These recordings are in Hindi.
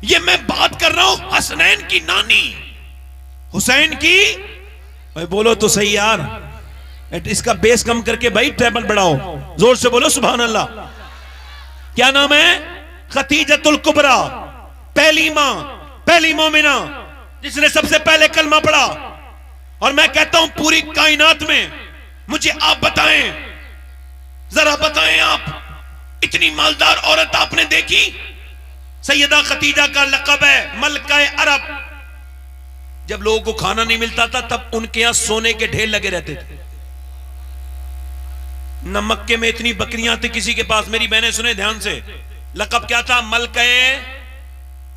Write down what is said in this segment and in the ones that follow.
ये मैं बात कर रहा हूं हसनैन की नानी हुसैन की। भाई बोलो तो सही यार, इसका बेस कम करके भाई ट्रेबल बढ़ाओ, जोर से बोलो सुभान अल्लाह। क्या नाम है? खतीजतुल कुबरा, पहली मां, पहली मोमिना, जिसने सबसे पहले कलमा पढ़ा। और मैं कहता हूं पूरी कायनात में मुझे आप बताएं, जरा बताएं आप, इतनी मालदार औरत आपने देखी? सैयदा खतीजा का लक़ब है मलका अरब। जब लोगों को खाना नहीं मिलता था तब उनके यहां सोने के ढेर लगे रहते थे। न मक्के में इतनी बकरियां थी किसी के पास, मेरी बहनें सुने ध्यान से, लक़ब क्या था? मलका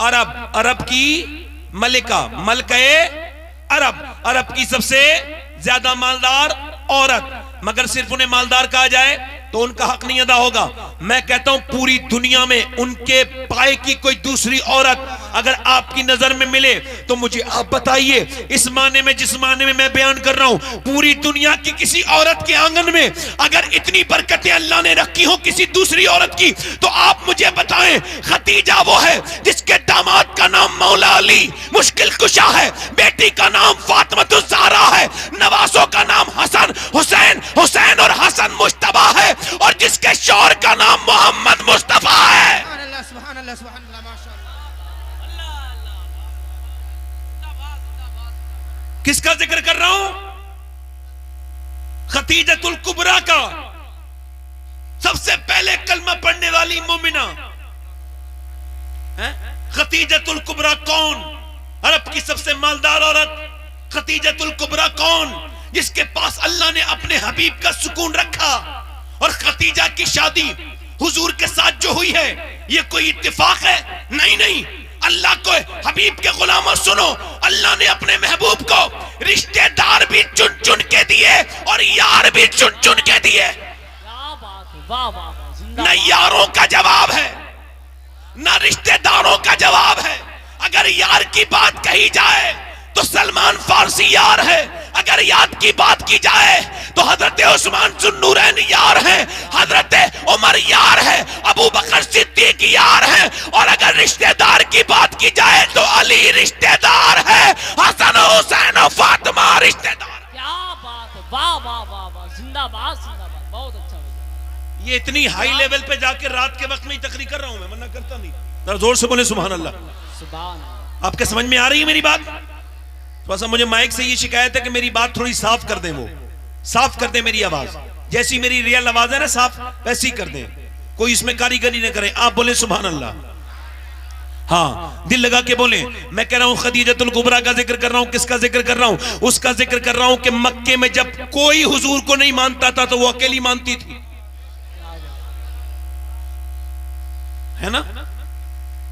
अरब, अरब की मलिका, मलका अरब, अरब की सबसे ज्यादा मालदार औरत। मगर सिर्फ उन्हें मालदार कहा जाए तो उनका हक नहीं अदा होगा। मैं कहता हूं पूरी दुनिया में उनके पाए की कोई दूसरी औरत अगर आपकी नजर में मिले तो मुझे आप बताइए। इस माने में, जिस माने में मैं बयान कर रहा हूं, पूरी दुनिया की किसी औरत के आंगन में अगर इतनी बरकतें अल्लाह ने रखी हो किसी दूसरी औरत की, तो आप मुझे बताएं खतीजा वो है जिसके दामाद का नाम मौला अली मुश्किल कुशा है, बेटी का नाम फातिमा ज़हरा है, नवासों का नाम हसन, हुसैन, हुसैन और हसन मुश्तबा है, और जिसके शौहर का नाम मोहम्मद मुस्तफा है। किसका जिक्र कर रहा हूं? खतीजतुल कुबरा का, सबसे पहले कलमा पढ़ने वाली मोमिना। खतीजतुल कुबरा कौन? अरब की सबसे मालदार औरत खतीजतुल कुबरा कौन? जिसके पास अल्लाह ने अपने हबीब का सुकून रखा। और खतीजा की शादी हुजूर के साथ जो हुई है, ये कोई इत्तेफाक है? नहीं नहीं, अल्लाह को हबीब के गुलामों सुनो, अल्लाह ने अपने महबूब को रिश्तेदार भी चुन चुन के दिए और यार भी चुन चुन के दिए। न यारों का जवाब है न रिश्तेदारों का जवाब है। अगर यार की बात कही जाए तो सलमान फारसी यार है, अगर याद की बात की जाए तो हजरत उस्मान जुन्नूरैन यार है, हजरत उमर यार है, अबू बकर सिद्दीक यार है, और अगर रिश्तेदार की बात की जाए तो अली रिश्तेदार है, हसन हुसैन और फातिमा रिश्तेदार। क्या बात है, वाह वाह वाह वाह, जिंदाबाद जिंदाबाद, बहुत अच्छा भैया। ये इतनी हाई लेवल पे जाके रात के वक्त में ही तकरीर कर रहा हूं, मैं मना करता नहीं। जरा जोर से बोले सुभान अल्लाह। सुभान अल्लाह। आपके समझ में आ रही है मेरी बात? थोड़ा सा मुझे माइक से ये शिकायत है कि मेरी बात थोड़ी साफ कर दें, वो साफ कर दें मेरी आवाज, जैसी मेरी रियल आवाज है ना साफ, वैसी ही कर दें, कोई इसमें कारीगरी न करें। आप बोले सुभान अल्लाह। हाँ, दिल लगा के बोले। मैं कह रहा हूं खदीजतुल कुबरा का जिक्र कर रहा हूं। किसका जिक्र कर रहा हूं? उसका जिक्र कर रहा हूं कि मक्के में जब कोई हुजूर को नहीं मानता था तो वो अकेली मानती थी, है ना?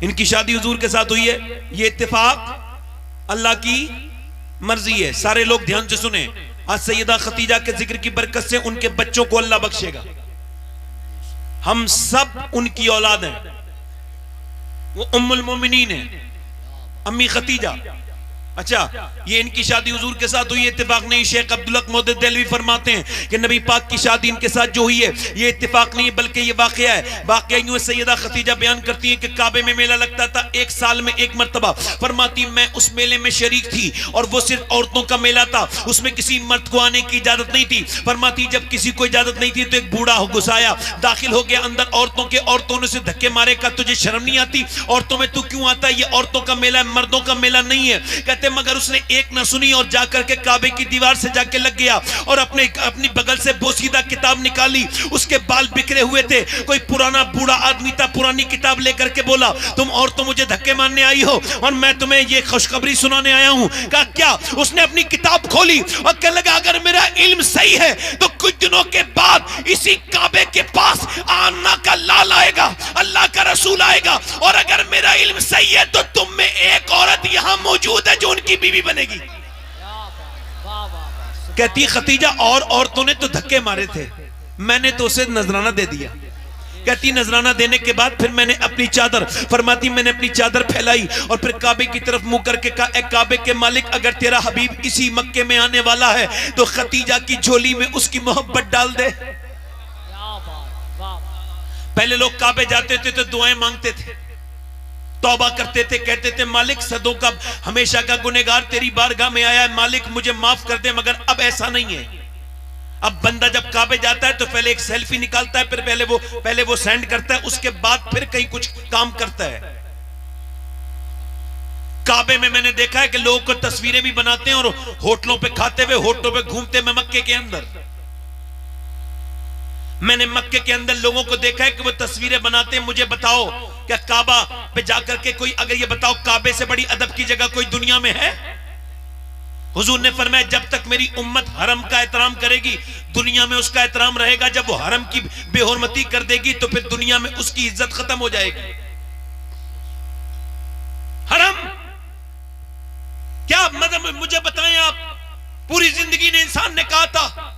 इनकी शादी हुजूर के साथ हुई है, ये इत्तेफाक अल्लाह की मर्जी है। सारे लोग ध्यान से सुने। आज सैयदा खतीजा के जिक्र की बरकत से उनके बच्चों को अल्लाह बख्शेगा। हम सब उनकी औलाद हैं। वो उम्मुल मोमिनीन है, अम्मी खतीजा। अच्छा, ये इनकी शादी हुजूर के साथ हुई है, इत्तेफाक नहीं। शेख अब्दुल हक मोहद्दिस देहलवी फरमाते हैं कि नबी पाक की शादी इनके साथ जो हुई है ये इत्तेफाक नहीं है बल्कि ये वाकया है। वाकया यूं है, सैयदा खतीजा बयान करती है कि काबे में मेला लगता था एक साल में एक मर्तबा। फरमाती मैं उस मेले में शरीक थी और वो सिर्फ औरतों का मेला था, उसमें किसी मर्द को आने की इजाजत नहीं थी। फरमाती जब किसी को इजाजत नहीं थी तो एक बूढ़ा घुसाया, दाखिल हो गया अंदर औरतों के। औरतों ने उसे धक्के मारे, का तुझे शर्म नहीं आती? औरतों में तू क्यों आता है? ये औरतों का मेला है, मर्दों का मेला नहीं है। कहते मगर उसने एक न सुनी और जाकर के काबे की दीवार से जाके लग गया और अपनी बगल से बोसीदा किताब निकाली। उसके बाल बिखरे हुए थे, कोई पुराना बूढ़ा आदमी था, पुरानी किताब लेकर के बोला तुम औरतों मुझे धक्के मारने आई हो और मैं तुम्हें ये खुशखबरी सुनाने आया हूं। कहा क्या? उसने अपनी किताब खोली और कहने लगा अगर मेरा इल्म सही है तो कुछ दिनों के बाद इसी काबे के पास आना का लाल आएगा, अल्लाह का रसूल आएगा, और अगर मेरा इल्म सही है तो तुम में एक औरत यहां मौजूद है जो उनकी बीवी बनेगी। कहती खतीजा और औरतों ने तो धक्के मारे थे, मैंने तो उसे नजराना दे दिया। कहती नजराना देने के बाद फिर मैंने अपनी चादर, फरमाती मैंने अपनी चादर फैलाई और फिर काबे की तरफ मुंह करके कहा ए काबे के मालिक अगर तेरा हबीब इसी मक्के में आने वाला है तो खतीजा की झोली में उसकी मोहब्बत डाल दे। पहले लोग काबे जाते थे तो दुआएं मांगते थे, तौबा करते थे, कहते थे मालिक सदों का हमेशा का गुनहगार तेरी बारगाह में आया है, मालिक मुझे माफ कर दे। मगर अब ऐसा नहीं है। अब बंदा जब काबे जाता है तो पहले एक सेल्फी निकालता है, फिर पहले वो सेंड करता है, उसके बाद फिर कहीं कुछ काम करता है। काबे में मैंने देखा है कि लोगों को तस्वीरें भी बनाते हैं और होटलों पे खाते हुए, होटलों पे घूमते हुए। मक्के के अंदर मैंने मक्के के अंदर लोगों को देखा है कि वो तस्वीरें बनाते हैं। मुझे बताओ क्या काबा पे जाकर के कोई, अगर ये बताओ काबे से बड़ी अदब की जगह कोई दुनिया में है? हुजूर ने फरमाया जब तक मेरी उम्मत हरम का एहतराम करेगी दुनिया में उसका एहतराम रहेगा, जब वो हरम की बेहुरमती कर देगी तो फिर दुनिया में उसकी इज्जत खत्म हो जाएगी। हरम क्या मतलब, मुझे बताएं आप। पूरी जिंदगी ने इंसान ने कहा था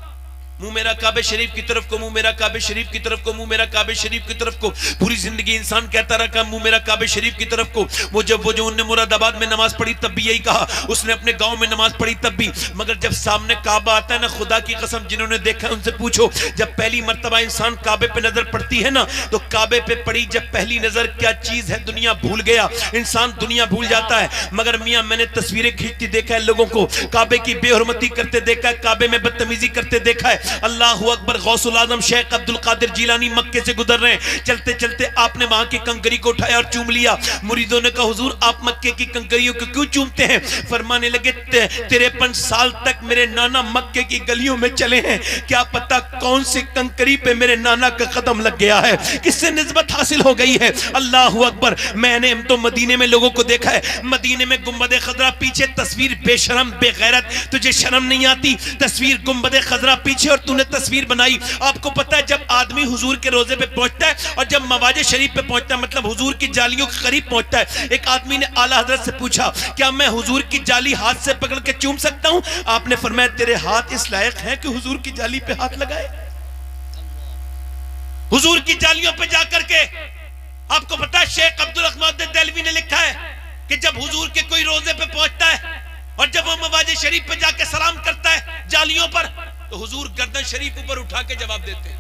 मुंह मेरा काबे शरीफ की तरफ को, मुंह मेरा काबे शरीफ की तरफ को, मुंह मेरा काबे शरीफ की तरफ को। पूरी जिंदगी इंसान कहता रहा मुंह मेरा काबे शरीफ की तरफ को। वो जो उन्होंने मुरादाबाद में नमाज पढ़ी तब भी यही कहा, उसने अपने गांव में नमाज पढ़ी तब भी। मगर जब सामने काबा आता है ना, खुदा की कसम जिन्होंने देखा है उनसे पूछो, जब पहली मर्तबा इंसान काबे पे नजर पड़ती है ना, तो काबे पे पड़ी जब पहली नजर क्या चीज है दुनिया भूल गया। इंसान दुनिया भूल जाता है। मगर मियां मैंने तस्वीरें खींचती देखा है, लोगों को काबे की बेहुरमती करते देखा है, काबे में बदतमीजी करते देखा है। अल्लाह अकबर। गौसुल आजम शेख अब्दुल कादिर जिलानी मक्के से गुजर रहे हैं, चलते चलते आपने वहां की कंकरी को उठाया और चूम लिया। मुरीदों ने कहा हुजूर आप मक्के की कंकरियों को क्यों चूमते हैं? फरमाने लगे 53 साल तक मेरे नाना मक्के की गलियों में चले हैं, क्या पता कौन सी कंकरी पे मेरे नाना का कदम लग गया है, किससे निस्बत हासिल हो गई है। अल्लाह अकबर। मैंने तो मदीने में लोगों को देखा है, मदीने में गुंबद खजरा पीछे तस्वीर, बेशरम बेगैरत, तुझे शर्म नहीं आती? तस्वीर गुंबद खजरा पीछे और तूने तस्वीर बनाई। आपको पता है जब आदमी हुजूर के रोजे पे पहुंचता है और जब मवाजे शरीफ पे पहुंचता है, मतलब हुजूर की जालियों के करीब पहुंचता है, एक आदमी ने आला हजरत से पूछा क्या मैं हुजूर की जाली हाथ से पकड़ के चूम सकता हूं? आपने फरमाया तेरे हाथ इस लायक हैं कि हुजूर की जाली पे हाथ लगाए। हुजूर की जालियों पे जाकर के, आपको पता है शेख अब्दुल रहमान देहलवी ने लिखा है कि जब हुजूर के कोई रोजे पे पहुंचता है और जब वो मवाजे शरीफ पे जाके सलाम करता है जालियों पर, तो हुजूर गर्दन शरीफ ऊपर उठा के जवाब देते हैं।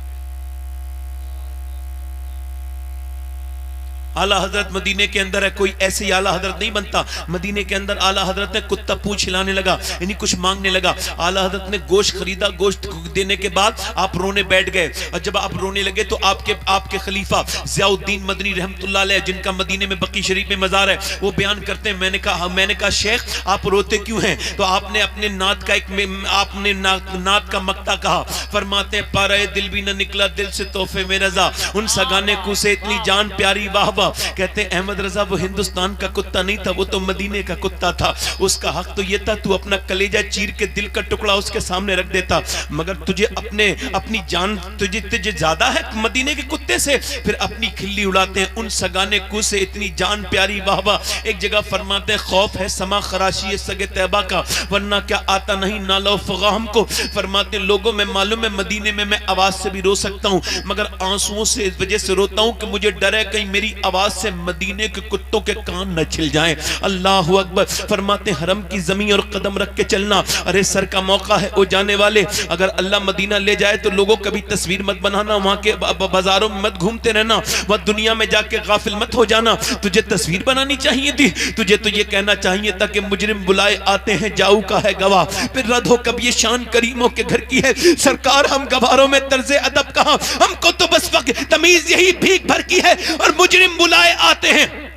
आला हजरत मदीने के अंदर है, कोई ऐसे ही आला हजरत नहीं बनता। मदीने के अंदर आला हजरत ने कुत्ता पूंछ हिलाने लगा, यानी कुछ मांगने लगा। आला हजरत ने गोश्त खरीदा, गोश्त देने के बाद आप रोने बैठ गए, और जब आप रोने लगे तो आपके खलीफा ज़ियाउद्दीन मदनी रहमतुल्लाह अलैह, जिनका मदीने में बकी शरीफ में मज़ार है, वो बयान करते हैं मैंने कहा शेख आप रोते क्यों हैं? तो आपने अपने नात का मक्ता कहा। फरमाते हैं पारा दिल भी न निकला दिल से तोहफे में रजा, उन सगाने को से इतनी जान प्यारी वाह। कहते अहमद रजा वो हिंदुस्तान का कुत्ता नहीं था, वो तो मदीने का कुत्ता था। उसका हक तो ये था तू अपना कलेजा चीर के दिल का टुकड़ा उसके सामने रख देता, मगर तुझे अपनी जान तुझे ज्यादा है मदीने के कुत्ते से। फिर अपनी खिल्ली उड़ाते हैं उन सगाने को से इतनी जान प्यारी वाह वाह। एक जगह फरमाते हैं खौफ है समा खराशी सगे तैबा का, वरना क्या आता नहीं नालो फगा हमको। फरमाते हैं लोगों में मालूम है मदीने में मैं आवाज से भी रो सकता हूँ, मगर आंसुओं से इस वजह से रोता हूँ कि मुझे डर है कहीं मेरी आवाज से मदीने के कुत्तों के कान न छिल जाएं। अल्लाह अकबर। फरमाते हरम की जमीन और कदम रख के चलना। अरे सर का मौका है ओ जाने वाले, अगर अल्लाह मदीना ले जाए तो लोगों कभी तस्वीर मत बनाना, वहां के बाजारों में मत घूमते रहना, वह दुनिया में जाके गाफिल मत हो जाना। तुझे तस्वीर बनानी चाहिए थी, तुझे तो ये कहना चाहिए था कि मुजरिम बुलाए आते हैं जाऊ का है गवाह, फिर रद हो कब ये शान करीमों के घर की है। सरकार हम गवारों में तर्ज अदब कहां, हमको तो बस वक्त तमीज यही भीख भर की है, और मुजरिम बुलाए आते हैं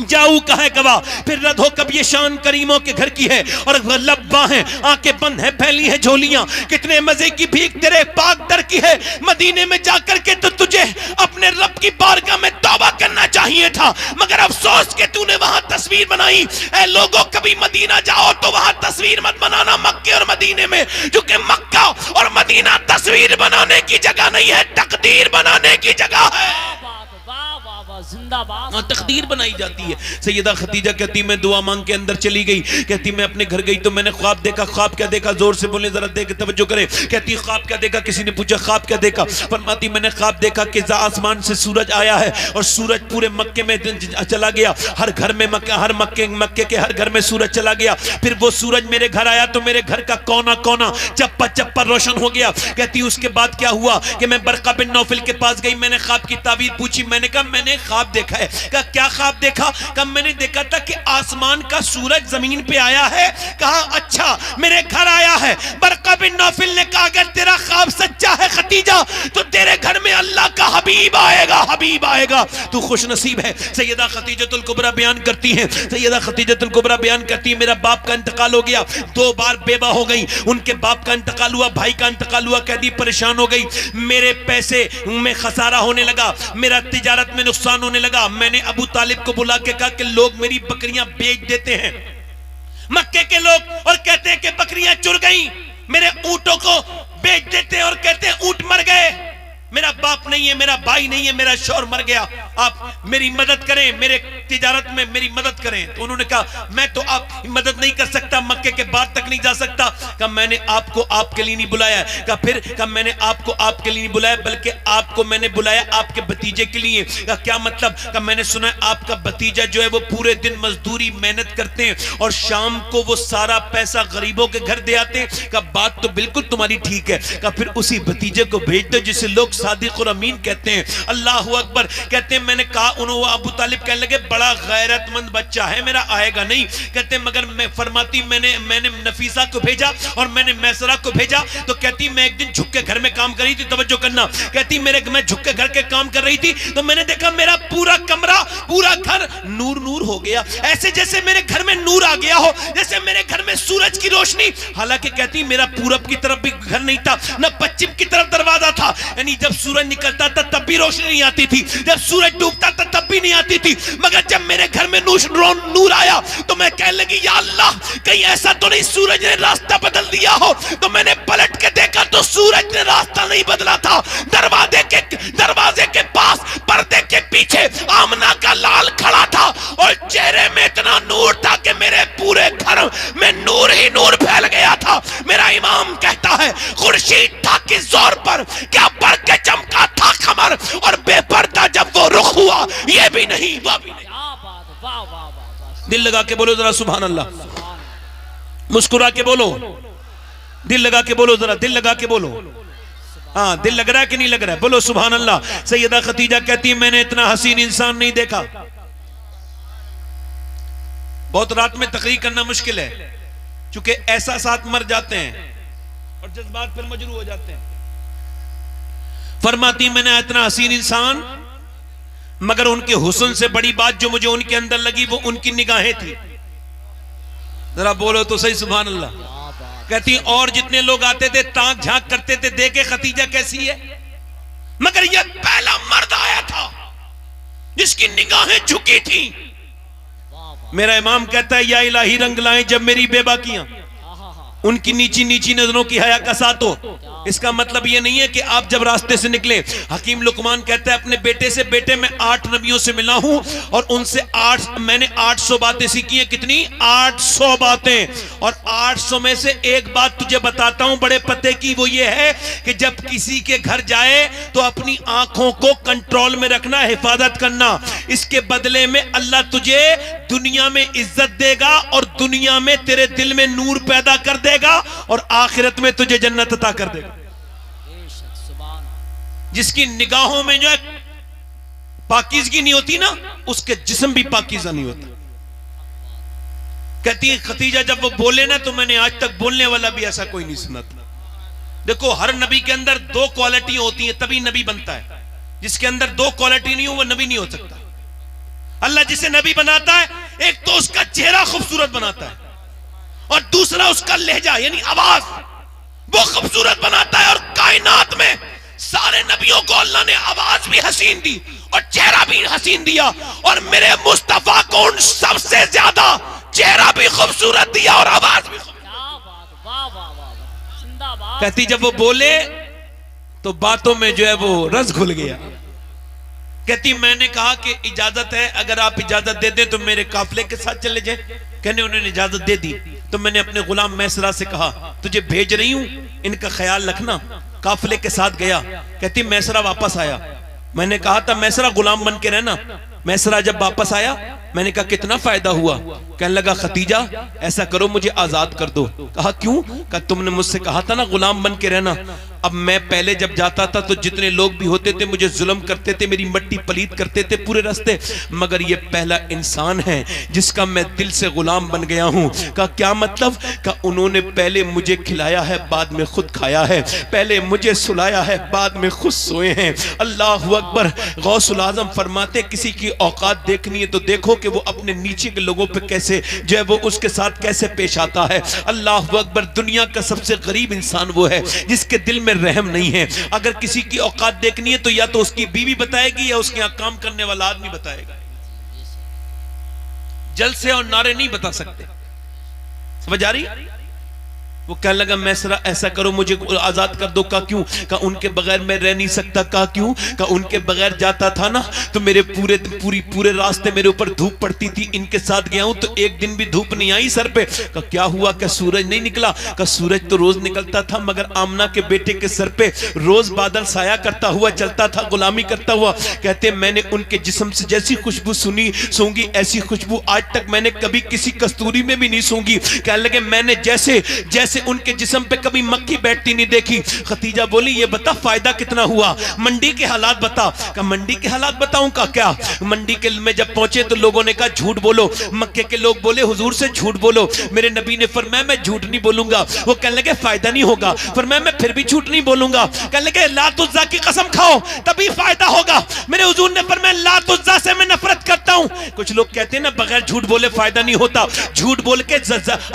जाऊ का है गवाह, फिर रद हो कब ये शान करीमों के घर की है। और लब्बा है आंखें बंद है फैली है झोलियां, कितने मजे की भीख तेरे पाक दर की है। मदीने में जाकर के तो तुझे अपने रब की बारगाह में तौबा करना चाहिए था, मगर अफसोस के तूने वहां तस्वीर बनाई। ऐ लोगों कभी मदीना जाओ तो वहां तस्वीर मत बनाना मक्के और मदीने में, क्योंकि मक्का और मदीना तस्वीर बनाने की जगह नहीं है, तकदीर बनाने की जगह है। जिंदाबाद। तकदीर बनाई जाती है। सैयदा खदीजा कहती मैं दुआ मांग के अंदर चली गई, कहती मैं अपने घर गई तो मैंने ख्वाब देखा। ख्वाब क्या देखा? जोर से बोले जरा देख तवज्जो करें। कहती ख्वाब क्या देखा? किसी ने पूछा ख्वाब क्या देखा? फरमाती मैंने ख्वाब देखा कि आसमान से सूरज आया है और सूरज पूरे मक्के में चला गया, हर घर में मक्के के हर घर में सूरज चला गया। फिर वो सूरज मेरे घर आया तो मेरे घर का कोना कोना चप्पा चप्पा रोशन हो गया। कहती उसके बाद क्या हुआ कि मैं बरका बिन नौफिल के पास गई, मैंने ख्वाब की ताबीर पूछी। मैंने कहा मैंने ख्वाब देखा है। कहा क्या ख्वाब देखा? कहा मैंने देखा था कि आसमान का सूरज जमीन पे आया है। कहा अच्छा, मेरे घर आया है। बरका बिन नौफिल ने कहा अगर तेरा ख्वाब सच्चा है खतीजा तो तेरे घर में अल्लाह का हबीब आएगा, हबीब आएगा, तू खुश नसीब है। सैयदा खतीजतुल कुबरा बयान करती हैं, सैयदा खतीजतुल कुबरा बयान करती है मेरा बाप का इंतकाल हो गया, 2 बार बेवा हो गई, उनके बाप का इंतकाल हुआ, भाई का इंतकाल हुआ, कहती परेशान हो गई, मेरे पैसे में खसारा होने लगा, मेरा तिजारत में नुकसान होने लगा। मैंने अबू तालिब को बुला के कहा कि लोग मेरी बकरियां बेच देते हैं, मक्के के लोग, और कहते हैं कि बकरियां चुर गई, मेरे ऊंटों को बेच देते हैं और कहते हैं ऊंट मर गए, मेरा बाप नहीं है, मेरा भाई नहीं है, मेरा शौहर मर गया, आप मेरी मदद करें, मेरे तिजारत में मेरी मदद करें। तो उन्होंने कहा मैं तो आपकी मदद नहीं कर सकता, मक्के के बाहर तक नहीं जा सकता। कहा मैंने आपको आपके लिए नहीं बुलाया। कहा फिर? कहा मैंने आपको आपके लिए नहीं बुलाया बल्कि आपको मैंने बुलाया आपके भतीजे के लिए। कहा क्या मतलब? कहा मैंने सुना है आपका भतीजा जो है वो पूरे दिन मजदूरी मेहनत करते हैं और शाम को वो सारा पैसा गरीबों के घर दे आते हैं। कहा बात तो बिल्कुल तुम्हारी ठीक है। कहा फिर उसी भतीजे को भेज दो जिसे लोग सादिक और अमीन कहते हैं। अल्लाह अकबर। कहते हैं मैंने कहा, उन्होंने अबू तालिब कहने लगे बड़ा गैरतमंद बच्चा है मेरा, आएगा नहीं। कहते मगर मैं फरमाती मैंने नफीसा को भेजा और मैंने मैसरा को भेजा। तो कहती मैं एक दिन झुक के घर में काम कर रही थी, तवज्जो करना, कहती मैं झुक के घर के काम कर रही थी तो मैंने देखा मेरा पूरा कमरा पूरा घर नूर नूर हो गया, ऐसे जैसे मेरे घर में नूर आ गया हो, जैसे मेरे घर में सूरज की रोशनी। हालांकि कहती मेरा पूरब की तरफ भी घर नहीं था, न पश्चिम की तरफ दरवाजा था, यानी जब सूरज निकलता था तब भी रोशनी नहीं आती थी, जब सूरज डूबता था तब भी नहीं आती थी। मगर जब मेरे घर में नूर आया तो मैं कहने लगी या अल्लाह कहीं ऐसा तो नहीं सूरज ने रास्ता बदल दिया हो। तो मैंने पलट के देखा तो सूरज ने रास्ता नहीं बदला था, दरवाजे के पास पर्दे के पीछे आमना का लाल खड़ा था और चेहरे में इतना नूर था कि मेरे पूरे घर में नूर ही नूर फैल गया था। मेरा इमाम कहता है खुर्शीद था कि जोर पर क्या बढ़ के चमका था कमर, और बेपर्दा जब वो रुख हुआ ये भी नहीं वो भी नहीं। वाह वाह वाह, दिल लगा के बोलो जरा सुभान अल्लाह, मुस्कुरा के बोलो, दिल लगा के बोलो जरा, दिल लगा के बोलो। हाँ दिल लग रहा है कि नहीं लग रहा है? बोलो सुभान अल्लाह। सैयदा खतीजा कहती है मैंने इतना हसीन इंसान नहीं देखा। बहुत रात में तकरीर करना मुश्किल है क्योंकि ऐसा साथ मर जाते हैं और जज्बात पर मजरू हो जाते हैं। फरमाती मैंने इतना हसीन इंसान, मगर उनके हुस्न से बड़ी बात जो मुझे उनके अंदर लगी वो उनकी निगाहें थी। जरा बोलो तो सही सुभान अल्लाह। कहती और जितने लोग आते थे ताक झांक करते थे, देखे खतीजा कैसी है, मगर यह पहला मर्द आया था जिसकी निगाहें झुकी थी। मेरा इमाम कहता है या इलाही रंग लाएं जब मेरी बेबाकियां उनकी नीची नीची नजरों की हया का साथ हो। इसका मतलब यह नहीं है कि आप जब रास्ते से निकले, हकीम लुकमान कहता है अपने बेटे से, बेटे मैं 8 नबियों से मिला हूं और उनसे मैंने 800 बातें सीखी हैं। कितनी? 800 बातें। और 800 में से एक बात तुझे बताता हूं बड़े पते की, वो ये है कि जब किसी के घर जाए तो अपनी आंखों को कंट्रोल में रखना, हिफाजत करना। इसके बदले में अल्लाह तुझे दुनिया में इज्जत देगा और दुनिया में तेरे दिल में नूर पैदा कर देगा और आखिरत में तुझे जन्नत अता कर देगा। जिसकी निगाहों में जो है पाकीज़गी नहीं होती ना, उसके जिस्म भी पाकीज़ा नहीं होता। कहती है खतीजा जब वो बोले ना तो मैंने आज तक बोलने वाला भी ऐसा कोई नहीं सुना था। देखो हर नबी के अंदर 2 क्वालिटी होती है तभी नबी बनता है। जिसके अंदर 2 क्वालिटी नहीं हो वो नबी नहीं हो सकता। अल्लाह जिसे नबी बनाता है, एक तो उसका चेहरा खूबसूरत बनाता है और दूसरा उसका लहजा यानी आवाज वो खूबसूरत बनाता है। और कायनात में सारे नबियों को अल्लाह ने आवाज भी हसीन दी और चेहरा भी हसीन दिया, और मेरे मुस्तफा को उन सबसे ज्यादा चेहरा भी खूबसूरत दिया और आवाज भी। कहती जब वो बोले तो बातों में जो है वो रस घुल गया। कहती मैंने कहा कि इजाजत है, अगर आप इजाजत दे दें तो मेरे काफिले के साथ चले जाएं। कहने उन्होंने इजाजत दे दी तो मैंने अपने गुलाम मैसरा से कहा तुझे भेज रही हूं, इनका ख्याल रखना। काफिले के साथ गया। कहती मैसरा वापस आया। मैंने कहा था मैसरा गुलाम बन के रहना। मैसरा जब वापस आया मैंने कहा कितना फायदा हुआ? कहने लगा खतीजा ऐसा करो मुझे आजाद कर दो। कहा क्यों? कहा तुमने मुझसे कहा था ना गुलाम बन के रहना। अब मैं पहले जब जाता था तो जितने लोग भी होते थे मुझे जुल्म करते थे, मेरी मट्टी पलीत करते थे पूरे रास्ते, मगर ये पहला इंसान है जिसका मैं दिल से गुलाम बन गया हूं। का क्या मतलब? का उन्होंने पहले मुझे खिलाया है, बाद में खुद खाया है, पहले मुझे सुलाया है, बाद में खुद सोए हैं। अल्लाह अकबर। गौसुल आजम फरमाते किसी की औकात देखनी है तो देखो कि वो अपने नीचे के लोगों पे कैसे जो है वो उसके साथ कैसे पेश आता है। अल्लाह अकबर। दुनिया का सबसे गरीब इंसान वो है जिसके दिल में रहम नहीं है। अगर किसी की औकात देखनी है तो या तो उसकी बीवी बताएगी या उसके यहां काम करने वाला आदमी बताएगा। जलसे और नारे नहीं बता सकते। समझ आ रही? वो कहने लगा मैं सरा ऐसा करो मुझे आजाद कर दो। का क्यों? का उनके बगैर मैं रह नहीं सकता। का क्यों? का उनके बगैर जाता था ना तो मेरे पूरे रास्ते मेरे ऊपर धूप पड़ती थी, इनके साथ गया हूं तो एक दिन भी धूप नहीं आई सर पे। का क्या हुआ? क्या सूरज नहीं निकला? का सूरज तो रोज निकलता था मगर आमना के बेटे के सर पे रोज बादल साया करता हुआ चलता था, गुलामी करता हुआ। कहते मैंने उनके जिस्म से जैसी खुशबू सूंगी ऐसी खुशबू आज तक मैंने कभी किसी कस्तूरी में भी नहीं सूंगी। कहने लगे मैंने जैसे उनके जिस्म पे कभी मक्खी बैठती नहीं देखी। खतीजा बोली ये बता फायदा कितना हुआ? मंडी के हालात बता। का मंडी के हालात बताऊं? का क्या? मंडी के में जब पहुंचे तो लोगों ने कहा झूठ बोलो। मक्के के लोग बोले हुजूर से झूठ बोलो। मेरे नबी ने फरमाया मैं झूठ नहीं बोलूंगा। वो कहने लगे फायदा नहीं होगा। फरमाया मैं फिर भी झूठ नहीं बोलूंगा। कहने लगे लात उज़्ज़ा की कसम खाओ तभी फायदा होगा। मेरे हुजूर ने फरमाया लात उज़्ज़ा से मैं नफरत करता हूं। कुछ लोग कहते हैं ना बगैर झूठ बोले फायदा नहीं होता। झूठ बोल के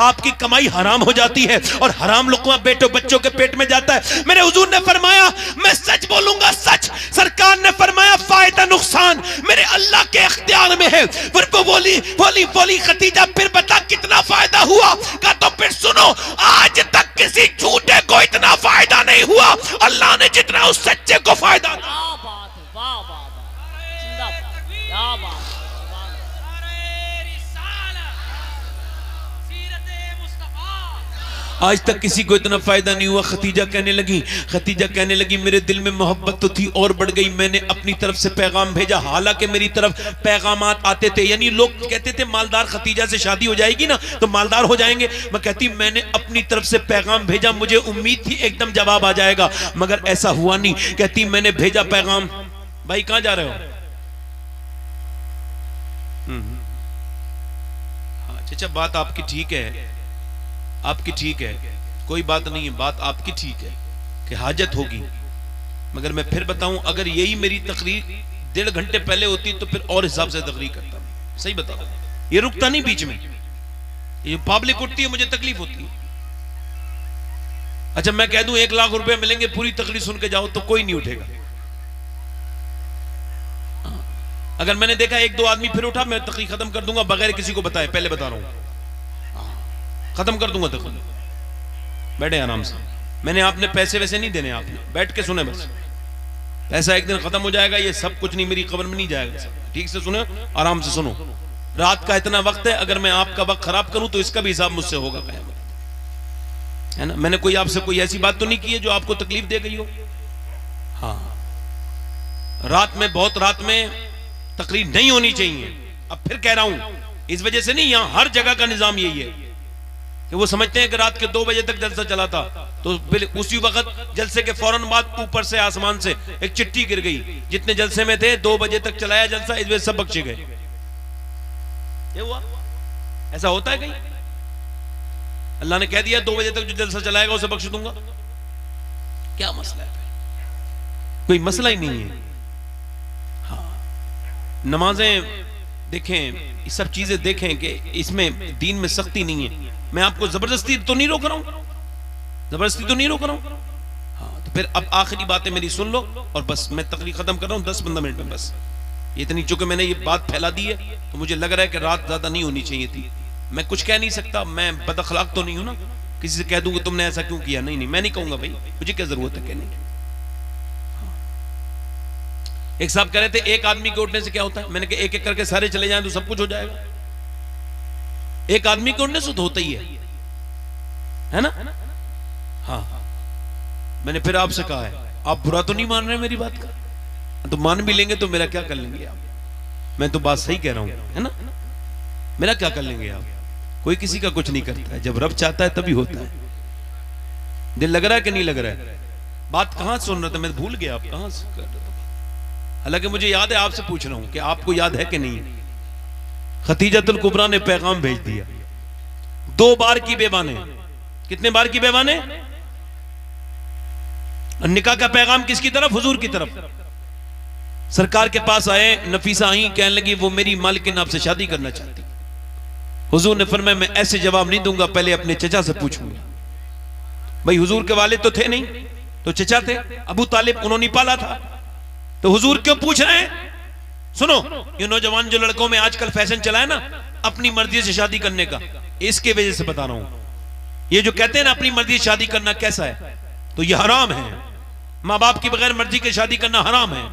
आपकी कमाई हराम हो जाती है और हराम लुक़मा बेटों बच्चों के पेट में जाता है। मेरे हुजूर ने फरमाया मैं सच बोलूंगा सच। सरकार ने फरमाया फायदा नुकसान मेरे अल्लाह के इख्तियार में है। फिर को बोली खतीजा फिर बता कितना फायदा हुआ? का तो फिर सुनो आज तक किसी झूठे को इतना फायदा नहीं हुआ अल्लाह ने जितना उस सच्चे को फायदा। क्या बात है, वाह वाह वाह, जिंदाबाद, क्या बात है। आज तक किसी को इतना फायदा नहीं हुआ। खतीजा कहने लगी मेरे दिल में मोहब्बत तो थी और बढ़ गई। मैंने अपनी तरफ से पैगाम भेजा, हालांकि मेरी तरफ पैगामात आते थे, यानी लोग कहते थे मालदार खतीजा से शादी हो जाएगी ना तो मालदार हो जाएंगे। मैं कहती मैंने अपनी तरफ से पैगाम भेजा, मुझे उम्मीद थी एकदम जवाब आ जाएगा मगर ऐसा हुआ नहीं। कहती मैंने भेजा पैगाम। भाई कहां जा रहे हो? हाँ चाचा बात आपकी ठीक है, आपकी ठीक है, कोई बात नहीं है, बात आपकी ठीक है कि हाजत होगी। मगर मैं फिर बताऊं अगर यही मेरी तकरीर 1.5 घंटे पहले होती तो फिर और हिसाब से तकरीर करता। सही बता, ये रुकता नहीं बीच में। ये पब्लिक उठती है मुझे तकलीफ होती है। अच्छा मैं कह दूं 1 लाख रुपए मिलेंगे पूरी तकरीर सुन के जाओ तो कोई नहीं उठेगा। अगर मैंने देखा 1-2 आदमी फिर उठा मैं तकरीर खत्म कर दूंगा बगैर किसी को बताए, पहले बता रहा हूं खत्म कर दूंगा। तक बैठे आराम से। मैंने आपने पैसे वैसे नहीं देने, आपने बैठ के सुने बस। पैसा एक दिन खत्म हो जाएगा, ये सब कुछ नहीं मेरी कब्र में नहीं जाएगा। ठीक से सुनो, आराम से सुनो। रात का इतना वक्त है, अगर मैं आपका वक्त खराब करूं तो इसका भी हिसाब मुझसे होगा क़यामत, है ना। मैंने कोई आपसे कोई ऐसी बात तो नहीं की है जो आपको तकलीफ दे गई हो। हाँ रात में बहुत रात में तकलीफ नहीं होनी चाहिए। अब फिर कह रहा हूं इस वजह से नहीं, यहां हर जगह का निजाम यही है कि वो समझते हैं कि रात के 2 बजे तक जलसा चला था तो उसी वक्त जलसे के फौरन बाद ऊपर से आसमान से एक चिट्ठी गिर गई, जितने जलसे में थे 2 बजे तक चलाया जलसा, इस वजह सब बख्शे गए। ये हुआ? ऐसा होता है कहीं? अल्लाह ने कह दिया 2 बजे तक जो जलसा चलाएगा उसे बख्श दूंगा। क्या मसला है? कोई मसला ही नहीं है। हाँ नमाजें देखें, सब चीजें देखें कि इसमें दीन में सख्ती नहीं है। मैं आपको जबरदस्ती तो नहीं रोक रहा हूं, जबरदस्ती तो नहीं रोक रहा हूं। हाँ तो फिर अब आखिरी बातें मेरी सुन लो और बस मैं तकरीर खत्म कर रहा हूं 10-15 मिनट में बस। इतनी चूंकि मैंने ये बात फैला दी है तो मुझे लग रहा है कि रात ज्यादा नहीं होनी चाहिए थी। मैं कुछ कह नहीं सकता, मैं बदअखलाक तो नहीं हूं ना, किसी से कह दूंगा तुमने ऐसा क्यों किया। नहीं नहीं मैं नहीं कहूंगा भाई, मुझे क्या जरूरत है कहने की। एक साहब कह रहे थे एक आदमी के उठने से क्या होता है। मैंने कहा एक एक करके सारे चले जाएं तो सब कुछ हो जाएगा। एक आदमी के उठने से तो होता ही है ना। हाँ मैंने फिर आपसे कहा है, आप बुरा तो नहीं मान रहे मेरी बात का? तो मान भी लेंगे तो मेरा क्या कर लेंगे आप? मैं तो बात सही कह रहा हूं, है ना। मेरा क्या कर लेंगे आप? कोई किसी का कुछ नहीं करता है, जब रब चाहता है तभी होता है। दिल लग रहा है कि नहीं लग रहा है? बात कहां सुन रहे थे, मैं भूल गया आप कहां से कर रहे थे। हालांकि मुझे याद है, आपसे पूछ रहा हूं कि आपको याद है कि नहीं। खतीजतुल कुबरा ने पैगाम भेज दिया 2 बार की बेवा ने। कितने बार की बेवा ने? निकाह का पैगाम किसकी तरफ? हुजूर की तरफ। सरकार के पास आए, नफीसा आई, कहने लगी वो मेरी मालिकिन आपसे शादी करना चाहती। हुजूर ने फरमाया मैं ऐसे जवाब नहीं दूंगा, पहले अपने चचा से पूछूंगा। भाई हुजूर के वालिद तो थे नहीं, तो चचा थे, अबू तालिब, उन्होंने पाला था, तो हुजूर क्यों पूछ रहे हैं? सुनो, ये नौजवान जो लड़कों में आजकल फैशन चला है ना अपनी मर्जी से शादी करने का, इसके वजह से बता रहा हूं। ये जो कहते हैं ना अपनी मर्जी से शादी करना कैसा है, तो ये हराम है। माँ बाप की बगैर मर्जी के शादी करना हराम है।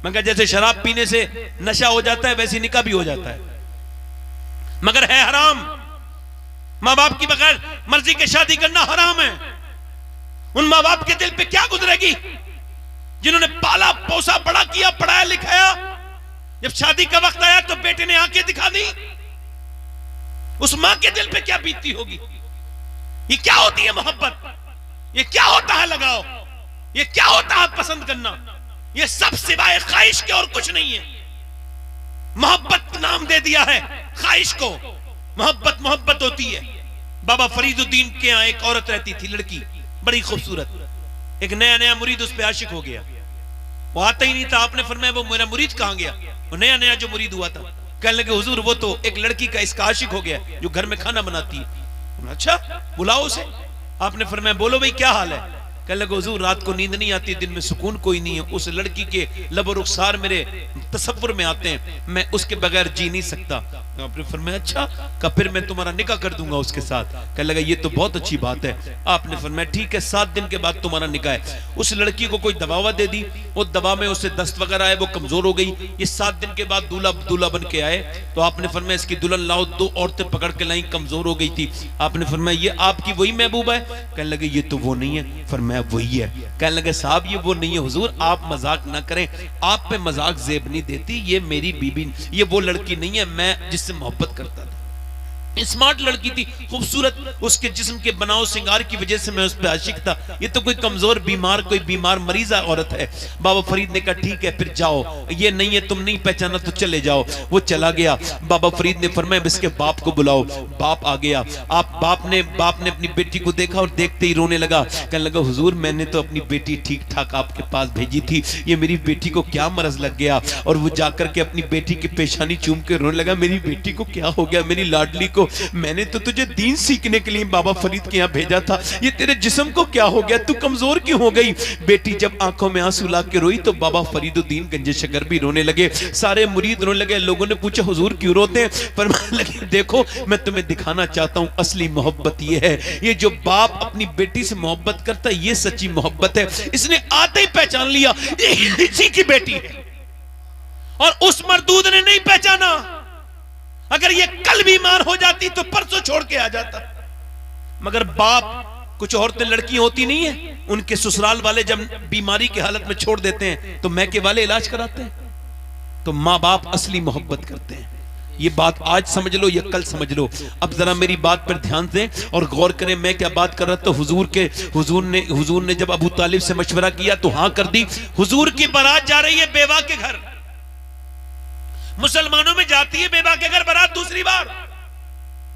मगर जैसे शराब पीने से नशा हो जाता है वैसे निकाह भी हो जाता है, मगर है हराम। माँ बाप की बगैर मर्जी के शादी करना हराम है। उन माँ बाप के दिल पे क्या गुजरेगी जिन्होंने पाला पोसा बड़ा किया, पढ़ाया लिखाया, जब शादी का वक्त आया तो बेटे ने आंखें दिखा दी। उस मां के दिल पे क्या बीतती होगी? ये क्या होती है मोहब्बत? ये क्या होता है लगाव? ये क्या होता है पसंद करना? ये सब सिवाय ख्वाहिश के और कुछ नहीं है। मोहब्बत नाम दे दिया है ख्वाहिश को। मोहब्बत मोहब्बत होती है। बाबा फरीदुद्दीन के यहाँ एक औरत रहती थी, लड़की बड़ी खूबसूरत। एक नया नया मुरीद उस पर आशिक हो गया। वो आता ही नहीं था। आपने फरमाया वो मेरा मुरीद कहां गया? वो नया नया जो मुरीद हुआ था, कहने लगे हुजूर वो तो एक लड़की का इसका आशिक हो गया जो घर में खाना बनाती है। अच्छा बुलाओ उसे। आपने फरमाया बोलो भाई क्या हाल है? कहने लगे हुजूर रात को नींद नहीं आती, दिन में सुकून कोई नहीं है। उस लड़की के लब और रुखसार मेरे तसव्वुर में आते हैं, मैं उसके बगैर जी नहीं सकता। आपने फरमाया अच्छा का फिर मैं तुम्हारा निकाह कर दूंगा उसके साथ। कहने लगा ये तो बहुत अच्छी बात है। आपने फरमाया ठीक है 7 दिन के बाद तुम्हारा निकाह है। उस लड़की को कोई दवा दे दी, वो दवा में उससे दस्त वगैरह आए, वो कमजोर हो गई। ये 7 दिन के बाद दूल्हा बन के आए तो आपने फरमाया इसकी दुल्हन लाओ। 2 औरतें पकड़ के लाई, कमजोर हो गई थी। आपने फरमाया ये आपकी वही महबूबा है? कहने लगे ये तो वो नहीं है। फरमाया वही है। कहने लगे साहब ये वो नहीं है हुजूर, आप मजाक ना करें, आप पे मजाक जेब नहीं देती। ये मेरी बीबी, ये वो लड़की नहीं है मैं जिससे मोहब्बत करता था। स्मार्ट लड़की थी, खूबसूरत, उसके जिस्म के बनाव सिंगार की वजह से मैं उस पर आशिक था। ये तो कोई कमजोर बीमार, कोई बीमार मरीजा औरत है। बाबा फरीद ने कहा ठीक है फिर जाओ, ये नहीं है तुम नहीं पहचाना तो चले जाओ। वो चला गया। बाबा फरीद ने फरमाया इसके बाप को बुलाओ। बाप आ गया। बाप ने अपनी बेटी को देखा और देखते ही रोने लगा। कहने लगा हुजूर मैंने तो अपनी बेटी ठीक ठाक आपके पास भेजी थी, ये मेरी बेटी को क्या मरज लग गया? और वो जाकर के अपनी बेटी की पेशानी चूम के रोने लगा, मेरी बेटी को क्या हो गया, मेरी लाडली को? मैंने तो तुझे दीन सीखने के लिए बाबा फरीद के यहाँ भेजा था, ये तेरे जिस्म को क्या हो गया, तू कमजोर क्यों हो गई? बेटी जब आंखों में आंसू ला के रोई तो बाबा फरीदुद्दीन गंजे शकर भी रोने लगे, सारे मुरीद रोने लगे। लोगों ने पूछा हुजूर क्यों रोते हैं? फरमाने लगे देखो मैं तुम्हें दिखाना चाहता हूँ असली मोहब्बत ये है, ये जो बाप अपनी बेटी से मोहब्बत करता है ये सच्ची मोहब्बत है। इसने आते ही पहचान लिया ये इसी की बेटी है, और उस मरदूद ने नहीं पहचाना। अगर ये कल बीमार हो जाती तो परसों छोड़ के आ जाता। मगर बाप, कुछ औरतें लड़की होती नहीं है, उनके ससुराल वाले जब बीमारी की हालत में छोड़ देते हैं तो मैके वाले इलाज कराते हैं। तो माँ बाप असली मोहब्बत करते हैं। ये बात आज समझ लो या कल समझ लो। अब जरा मेरी बात पर ध्यान दें और गौर करें मैं क्या बात कर रहा था। हुजूर ने जब अबू तालिब से मशवरा किया तो हाँ कर दी। हुजूर की बारात जा रही है बेवा के घर, मुसलमानों में जाती है बेवा के घर बारात, दूसरी बार